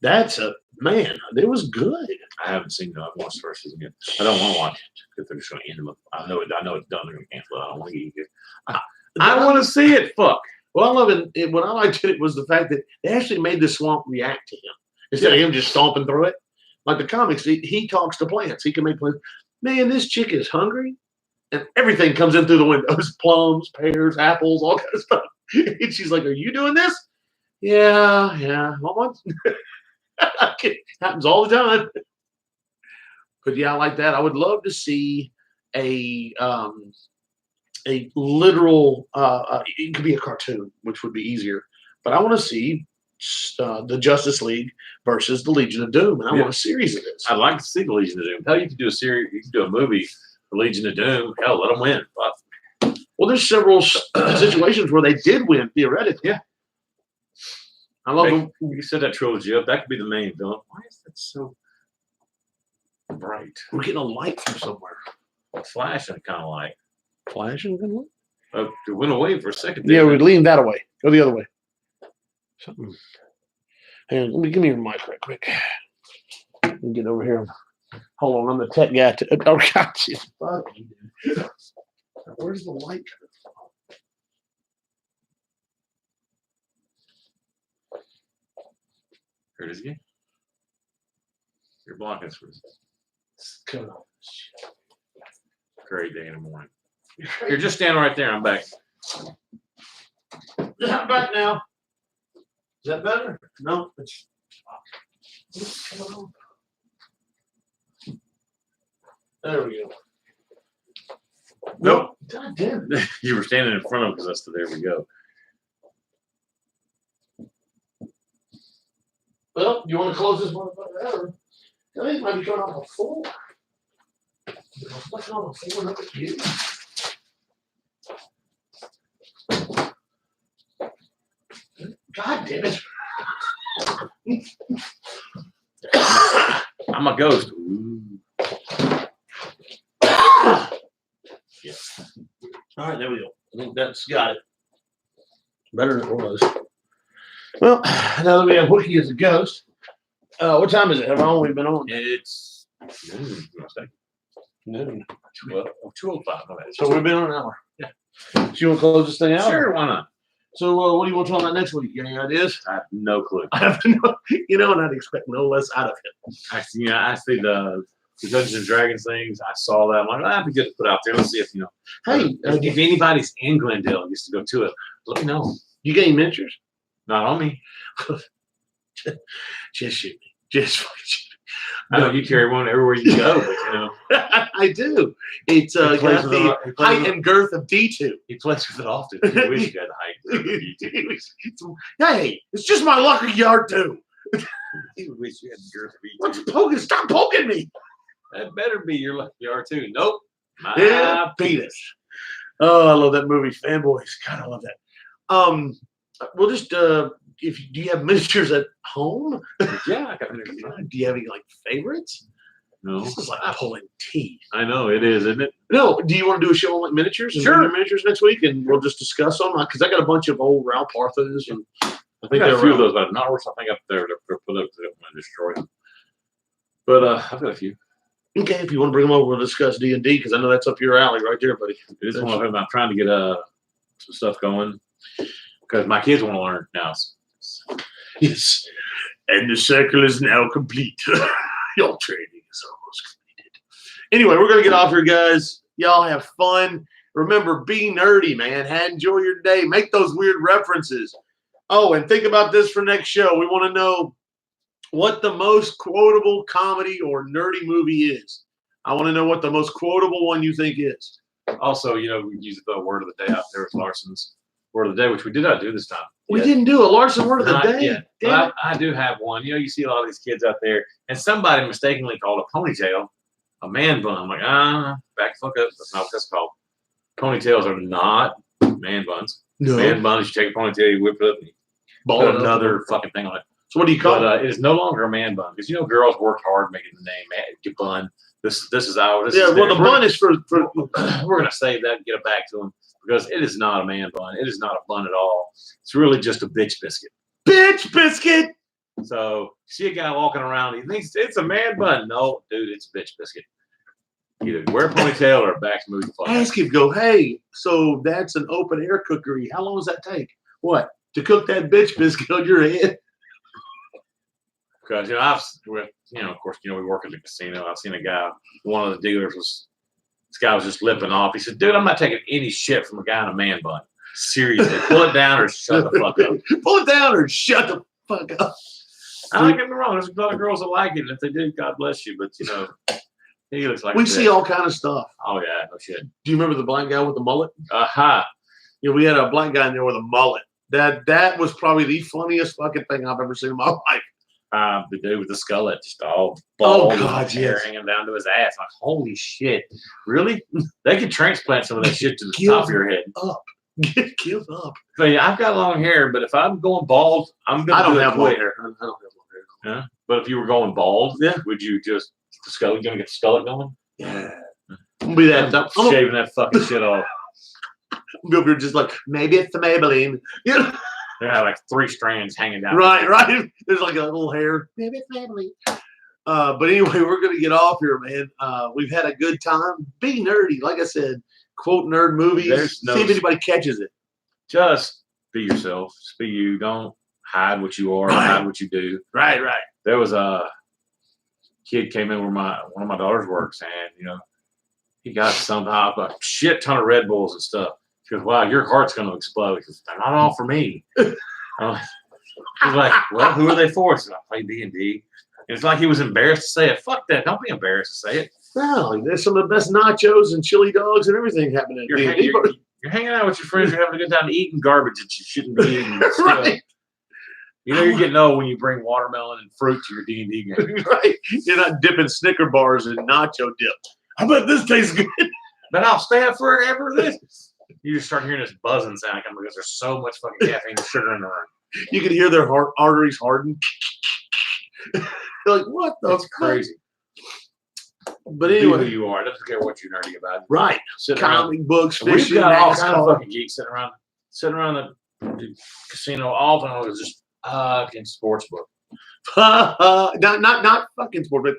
[SPEAKER 2] That's man. It was good.
[SPEAKER 1] I haven't seen it. I've watched the first season yet. I don't want to watch it because they're just going to end them. I know it's done. They're going to cancel it. I don't want to get it. I want to see it. Fuck.
[SPEAKER 2] Well, I love it. What I liked it was the fact that they actually made the swamp react to him instead of him just stomping through it. Like the comics, he talks to plants. He can make plants. Man, this chick is hungry, and everything comes in through the windows: plums, pears, apples, all kinds of stuff. And she's like, "Are you doing this?" Yeah. What? It happens all the time. But yeah, I like that. I would love to see a literal. It could be a cartoon, which would be easier. But I want to see the Justice League versus the Legion of Doom, and I want a series of this.
[SPEAKER 1] I'd like to see the Legion of Doom. Hell, you could do a series. You could do a movie, the Legion of Doom. Hell, let them win. But,
[SPEAKER 2] well, there's several situations where they did win theoretically.
[SPEAKER 1] Yeah. I love you said that trilogy up. That could be the main villain. Why is that so bright?
[SPEAKER 2] We're getting a light from somewhere.
[SPEAKER 1] Flashing kind of light.
[SPEAKER 2] Flashing kind of light?
[SPEAKER 1] It went away for a second.
[SPEAKER 2] Yeah, we leaned that away. Go the other way. Something. Hang on, give me your mic right quick. Let me get over here. Hold on, I'm the tech guy. Oh, God, fuck you, dude. Where's the light coming from?
[SPEAKER 1] Here it is again. You're blocking us for this.
[SPEAKER 2] Come on.
[SPEAKER 1] Great day in the morning. You're just standing right there. I'm back.
[SPEAKER 2] I'm back now. Is that better? No. There we go. Nope. God damn it.
[SPEAKER 1] You were standing in front of us, so there we go.
[SPEAKER 2] Well, you want to close this motherfucker out? I think it might be coming off a 4. What's on a 4? Look at you. God damn it.
[SPEAKER 1] I'm a ghost.
[SPEAKER 2] Yeah. All right, there we go. I think that's got it. Better than it was. Well, now that we have Wookie as a ghost, what time is it? Have I only been on?
[SPEAKER 1] It's
[SPEAKER 2] Noon.
[SPEAKER 1] 2:05.
[SPEAKER 2] So we've been on an hour. Yeah. So you want to close this thing out?
[SPEAKER 1] Sure, why not?
[SPEAKER 2] So what do you want to talk about next week? You got any ideas?
[SPEAKER 1] I have no clue.
[SPEAKER 2] I have no, and I'd expect no less out of him.
[SPEAKER 1] I see the Dungeons and Dragons things. I saw that. I'm like, that'd be good to put out there. Let's see if
[SPEAKER 2] Hey,
[SPEAKER 1] if anybody's in Glendale used to go to it, let me know.
[SPEAKER 2] You get any miniatures?
[SPEAKER 1] Not on me.
[SPEAKER 2] Just shoot me. Just shoot me.
[SPEAKER 1] I know you carry one everywhere you go, but
[SPEAKER 2] I do. It's got the height and girth of D2.
[SPEAKER 1] He plays with it often. You wish you had the height and girth of D2.
[SPEAKER 2] Hey, it's just my lucky yard too.
[SPEAKER 1] You wish you had the girth of D2.
[SPEAKER 2] What's poking? Stop poking me.
[SPEAKER 1] That better be your lucky R2. Nope.
[SPEAKER 2] Yeah, penis. Oh, I love that movie, Fanboys. God, I love that. We'll just do you have miniatures at home?
[SPEAKER 1] Yeah, I got miniatures.
[SPEAKER 2] Do you have any favorites?
[SPEAKER 1] No.
[SPEAKER 2] This is like pulling teeth.
[SPEAKER 1] I know it is, isn't it?
[SPEAKER 2] No. Do you want to do a show on miniatures? And
[SPEAKER 1] sure.
[SPEAKER 2] Miniatures next week, and we'll just discuss them because I got a bunch of old Ralph Parthas, and
[SPEAKER 1] I think got a few of those, but not worth. I think up there they're put up to destroy them. But I've got a few.
[SPEAKER 2] Okay, if you want to bring them over, we'll discuss D&D because I know that's up your alley right there, buddy.
[SPEAKER 1] It is one of them. I'm trying to get some stuff going because my kids want to learn now.
[SPEAKER 2] Yes. And the circle is now complete. Your training is almost completed. Anyway, we're going to get off here, guys. Y'all have fun. Remember, be nerdy, man. Enjoy your day. Make those weird references. Oh, and think about this for next show. We want to know what the most quotable comedy or nerdy movie is. I want to know what the most quotable one you think is.
[SPEAKER 1] Also, we use the word of the day out there with Larson's word of the day, which we did not do this time.
[SPEAKER 2] We didn't do a Larson word of the day.
[SPEAKER 1] Yeah, but I do have one. You see a lot of these kids out there, and somebody mistakenly called a ponytail a man bun. I'm like, back the fuck up. That's not what that's called. Ponytails are not man buns.
[SPEAKER 2] No.
[SPEAKER 1] Man buns, you take a ponytail, you whip it up, and you put another fucking thing on it.
[SPEAKER 2] So what do you call it?
[SPEAKER 1] It is no longer a man bun because girls worked hard making the name bun. This is ours.
[SPEAKER 2] The bun is for.
[SPEAKER 1] We're gonna save that and get it back to them because it is not a man bun. It is not a bun at all. It's really just a bitch biscuit.
[SPEAKER 2] Bitch biscuit.
[SPEAKER 1] So see a guy walking around, he thinks it's a man bun. No, dude, it's a bitch biscuit. Either wear a ponytail or back smooth the fuck.
[SPEAKER 2] Ask him, go, hey, so that's an open air cookery. How long does that take? What? To cook that bitch biscuit on your head?
[SPEAKER 1] Because of course, we work at the casino. I've seen a guy. One of the dealers this guy was just lipping off. He said, "Dude, I'm not taking any shit from a guy in a man bun. Seriously, pull it down or shut the fuck up.
[SPEAKER 2] Pull it down or shut the fuck up."
[SPEAKER 1] I don't get me wrong. There's a lot of girls that like it. And if they do, God bless you. But he looks like
[SPEAKER 2] we see all kind of stuff.
[SPEAKER 1] Oh yeah, no shit.
[SPEAKER 2] Do you remember the black guy with the mullet?
[SPEAKER 1] Aha.
[SPEAKER 2] Yeah, we had a black guy in there with a mullet. That was probably the funniest fucking thing I've ever seen in my life.
[SPEAKER 1] The dude with the skullet, just all bald, hair
[SPEAKER 2] yes.
[SPEAKER 1] hanging down to his ass. Like, holy shit! Really? They could transplant some of that shit to the top of your head.
[SPEAKER 2] Give up.
[SPEAKER 1] So yeah, I've got long hair, but if I'm going bald, I'm gonna.
[SPEAKER 2] I don't have long hair. I don't have long hair.
[SPEAKER 1] Yeah, but if you were going bald,
[SPEAKER 2] yeah,
[SPEAKER 1] would you just gonna get the skullet going?
[SPEAKER 2] Yeah. I'm be that.
[SPEAKER 1] I'm shaving that fucking shit off.
[SPEAKER 2] You're just like, maybe it's the Maybelline. Yeah.
[SPEAKER 1] They have like 3 strands hanging down.
[SPEAKER 2] Right. There's like a little hair. Maybe it's Maybelline. But anyway, we're gonna get off here, man. We've had a good time. Be nerdy, like I said. Quote nerd movies. See if anybody catches it.
[SPEAKER 1] Just be yourself. Just be you. Don't hide what you are. Right. Hide what you do.
[SPEAKER 2] Right.
[SPEAKER 1] There was a kid came in where one of my daughters works, and he got somehow a shit ton of Red Bulls and stuff. She goes, "Wow, your heart's gonna explode." He goes, "They're not all for me." He's like, "Well, who are they for?" So I play D&D. It's like he was embarrassed to say it. Fuck that! Don't be embarrassed to say it.
[SPEAKER 2] Well, there's some of the best nachos and chili dogs and everything happening.
[SPEAKER 1] You're hanging out with your friends. You're having a good time eating garbage that you shouldn't be eating.
[SPEAKER 2] Right.
[SPEAKER 1] You're getting old when you bring watermelon and fruit to your D&D game.
[SPEAKER 2] Right. You're not dipping Snicker bars in nacho dip. I bet this tastes good.
[SPEAKER 1] But I'll stay up forever. You just start hearing this buzzing sound coming because there's so much fucking caffeine and sugar in the room.
[SPEAKER 2] You can hear their arteries harden. You're like, what the
[SPEAKER 1] That's crazy.
[SPEAKER 2] But anyway,
[SPEAKER 1] who you are. It doesn't care what you're nerdy about.
[SPEAKER 2] Right. Comic books, fishing,
[SPEAKER 1] we've got all kinds of fucking geeks sitting around the casino all the time. It's just fucking sports book.
[SPEAKER 2] not fucking sport, but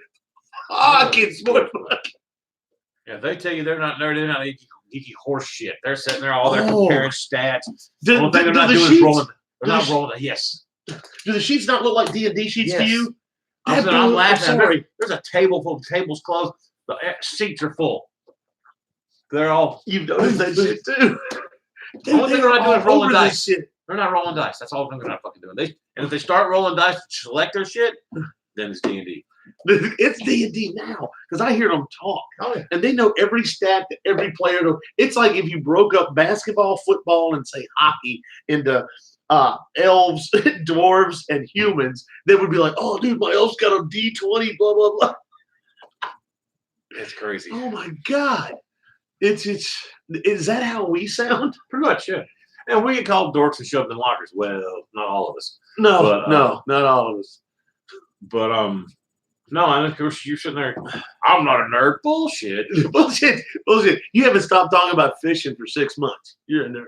[SPEAKER 2] fucking sports book.
[SPEAKER 1] Yeah, they tell you they're not nerdy, they're not geeky horse shit. They're sitting there all there comparing stats. The only thing they're not doing is rolling. They're not rolling. Yes.
[SPEAKER 2] Do the sheets not look like D&D sheets to you?
[SPEAKER 1] I'm laughing. There's a table full of tables closed. The seats are full. They're all.
[SPEAKER 2] You've noticed that shit too.
[SPEAKER 1] The only thing they're not doing is rolling dice. They're not rolling dice. That's all they're not fucking doing. And if they start rolling dice to select their shit, then it's D&D.
[SPEAKER 2] It's D&D now because I hear them talk.
[SPEAKER 1] Oh, yeah.
[SPEAKER 2] And they know every stat that every player knows. It's like if you broke up basketball, football, and say hockey into elves, dwarves, and humans, they would be like, "Oh, dude, my elf's got a D20, blah blah blah."
[SPEAKER 1] It's crazy.
[SPEAKER 2] Oh my god! It's is that how we sound?
[SPEAKER 1] Pretty much, yeah. And we get called dorks and shoved in lockers. Well, not all of us.
[SPEAKER 2] No, not all of us.
[SPEAKER 1] But No, and of course you're sitting there. I'm not a nerd. Bullshit.
[SPEAKER 2] Bullshit. You haven't stopped talking about fishing for 6 months. You're a nerd.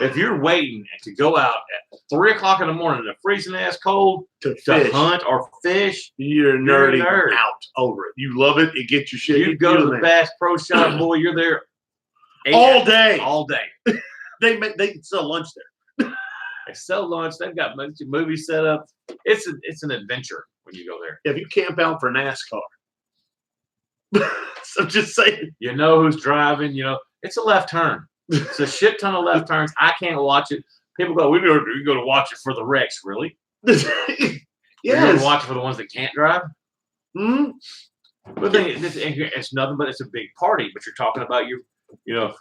[SPEAKER 1] If you're waiting to go out at 3 o'clock in the morning in a freezing ass cold
[SPEAKER 2] To
[SPEAKER 1] to
[SPEAKER 2] fish.
[SPEAKER 1] hunt or fish,
[SPEAKER 2] You're
[SPEAKER 1] You're a
[SPEAKER 2] nerdy
[SPEAKER 1] nerd.
[SPEAKER 2] out over it. You love it. It gets your shit.
[SPEAKER 1] you go to the Bass Pro Shop, boy. You're there
[SPEAKER 2] all day.
[SPEAKER 1] all day.
[SPEAKER 2] They sell lunch there.
[SPEAKER 1] They sell lunch. They've got movies set up. It's an adventure when you go there.
[SPEAKER 2] If you camp out for NASCAR. So I'm just saying.
[SPEAKER 1] You know who's driving. You know it's a left turn. It's a shit ton of left turns. I can't watch it. People go, we go to watch it for the wrecks. Really?
[SPEAKER 2] Yes.
[SPEAKER 1] You're going to watch it for the ones that can't drive.
[SPEAKER 2] Hmm.
[SPEAKER 1] But it's nothing but it's a big party. But you're talking about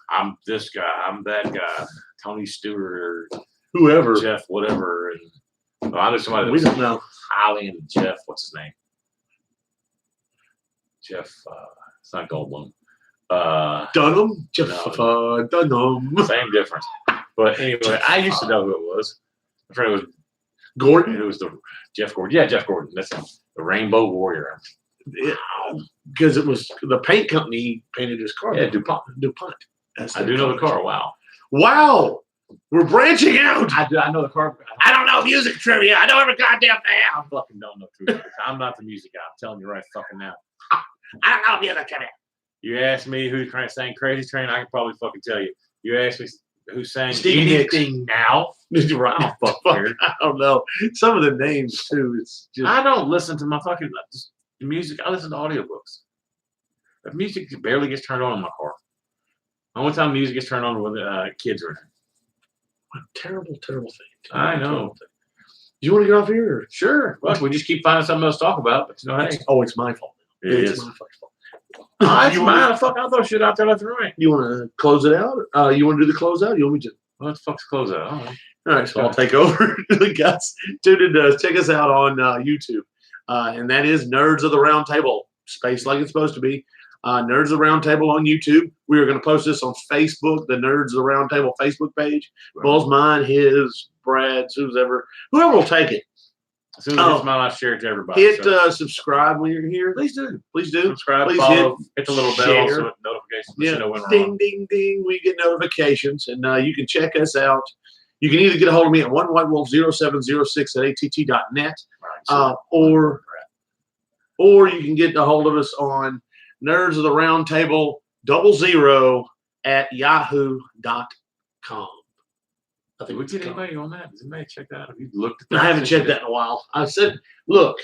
[SPEAKER 1] I'm this guy, I'm that guy, Tony Stewart or
[SPEAKER 2] Whoever.
[SPEAKER 1] Jeff, whatever. And I know somebody that
[SPEAKER 2] We
[SPEAKER 1] was
[SPEAKER 2] don't know.
[SPEAKER 1] highly into Jeff. What's his name? Jeff. It's not Goldblum.
[SPEAKER 2] Dunham?
[SPEAKER 1] No.
[SPEAKER 2] Dunham.
[SPEAKER 1] Same difference. But anyway, I used to know who it was. My friend was
[SPEAKER 2] Gordon?
[SPEAKER 1] It was the Jeff Gordon. Yeah, Jeff Gordon. That's him. The Rainbow Warrior.
[SPEAKER 2] Because it was the paint company painted his car.
[SPEAKER 1] Yeah, DuPont.
[SPEAKER 2] DuPont. That's
[SPEAKER 1] I do know the car. Wow.
[SPEAKER 2] Wow. We're branching out.
[SPEAKER 1] I know the car.
[SPEAKER 2] I don't know music trivia. I know every goddamn thing.
[SPEAKER 1] I fucking don't know truth. I'm not the music guy. I'm telling you right fucking now.
[SPEAKER 2] I don't know music trivia.
[SPEAKER 1] You ask me who sang Crazy Train, I can probably fucking tell you. You ask me who sang
[SPEAKER 2] Stevie Nicks.
[SPEAKER 1] anything now.
[SPEAKER 2] Right.
[SPEAKER 1] I don't fucking care.
[SPEAKER 2] I don't know. Some of the names too. It's just
[SPEAKER 1] I don't listen to my fucking the music. I listen to audiobooks. The music barely gets turned on in my car. The only time music gets turned on when kids are in it.
[SPEAKER 2] what a terrible, terrible thing.
[SPEAKER 1] I know.
[SPEAKER 2] Terrible thing. Do you want to get off here? Or?
[SPEAKER 1] Sure. Well, we just keep finding something else to talk about. But hey,
[SPEAKER 2] It's my fault.
[SPEAKER 1] it
[SPEAKER 2] It's
[SPEAKER 1] is.
[SPEAKER 2] my fucking fault.
[SPEAKER 1] It's
[SPEAKER 2] You
[SPEAKER 1] mine. Fuck, I throw shit out there left and right.
[SPEAKER 2] You want to close it out? You want to do the close out? You want me to?
[SPEAKER 1] Well, let's fuck's close out. All right.
[SPEAKER 2] All right, so I'll take over. Guys, tune in to check us out on YouTube. And that is Nerds of the Round Table, spaced like it's supposed to be. Nerds of the Round Table on YouTube. We are going to post this on Facebook, the Nerds of the Round Table Facebook page. Bull's, mine, his, Brad's, whoever will take it.
[SPEAKER 1] As soon as it's mine, I'll share it to everybody.
[SPEAKER 2] Hit subscribe when you're here.
[SPEAKER 1] Please do.
[SPEAKER 2] Please do.
[SPEAKER 1] Subscribe,
[SPEAKER 2] Please
[SPEAKER 1] follow, hit the little bell
[SPEAKER 2] share.
[SPEAKER 1] so it notifications
[SPEAKER 2] Yeah.
[SPEAKER 1] you know when we're
[SPEAKER 2] Ding,
[SPEAKER 1] on.
[SPEAKER 2] ding, ding. We get notifications, and you can check us out. You can either get a hold of me at 1whitewolf0706@att.net,
[SPEAKER 1] Right,
[SPEAKER 2] or you can get a hold of us on Nerds of the Round Table 00@yahoo.com. I think
[SPEAKER 1] Did we
[SPEAKER 2] it's
[SPEAKER 1] get
[SPEAKER 2] called.
[SPEAKER 1] anybody on that? Does anybody check that out? Have you looked at that?
[SPEAKER 2] I haven't checked that in a while. I said, look,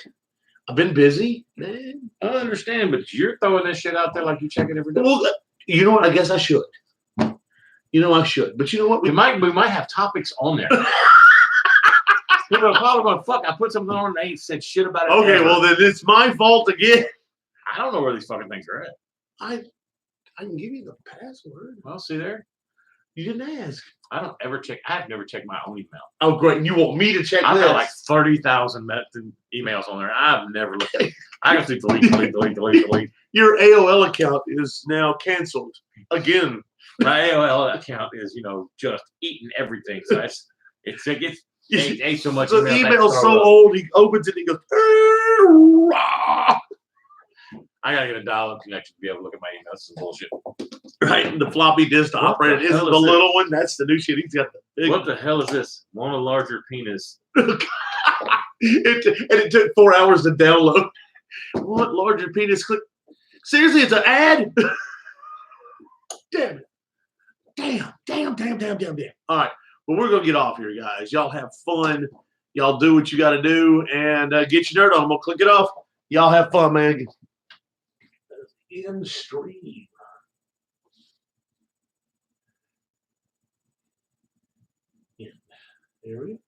[SPEAKER 2] I've been busy, man.
[SPEAKER 1] I understand, but you're throwing this shit out there like you check it every day.
[SPEAKER 2] Well, you know what? I guess I should. I should. But you know what?
[SPEAKER 1] We might have topics on there. People are probably going, fuck, I put something on and they ain't said shit about it.
[SPEAKER 2] Okay,
[SPEAKER 1] ever.
[SPEAKER 2] well, then it's my fault again.
[SPEAKER 1] I don't know where these fucking things are at.
[SPEAKER 2] I can give you the password.
[SPEAKER 1] Well, see there?
[SPEAKER 2] You didn't ask.
[SPEAKER 1] I don't ever check. I've never checked my own email.
[SPEAKER 2] Oh, great. You want me to check
[SPEAKER 1] I've
[SPEAKER 2] this?
[SPEAKER 1] got like 30,000 emails on there. I've never looked at it. I got to delete.
[SPEAKER 2] Your AOL account is now canceled again.
[SPEAKER 1] My AOL account is, just eating everything. So it ain't so much.
[SPEAKER 2] The
[SPEAKER 1] emails I
[SPEAKER 2] email's
[SPEAKER 1] throw
[SPEAKER 2] so
[SPEAKER 1] up.
[SPEAKER 2] old, he opens it and he goes, "Rah."
[SPEAKER 1] I gotta get a dial-up connection to be able to look at my emails. Some bullshit.
[SPEAKER 2] Right? And the floppy disk to
[SPEAKER 1] What
[SPEAKER 2] operate it
[SPEAKER 1] the
[SPEAKER 2] isn't
[SPEAKER 1] hell
[SPEAKER 2] the
[SPEAKER 1] is
[SPEAKER 2] little one. That's the new shit. He's got the big
[SPEAKER 1] What the hell is this? Want a larger penis?
[SPEAKER 2] it took 4 hours to download. What larger penis? Click. Seriously, it's an ad? Damn it. Damn. All right. Well, we're going to get off here, guys. Y'all have fun. Y'all do what you got to do and get your nerd on. I'm going to click it off. Y'all have fun, man. In the stream. Yeah. There we go.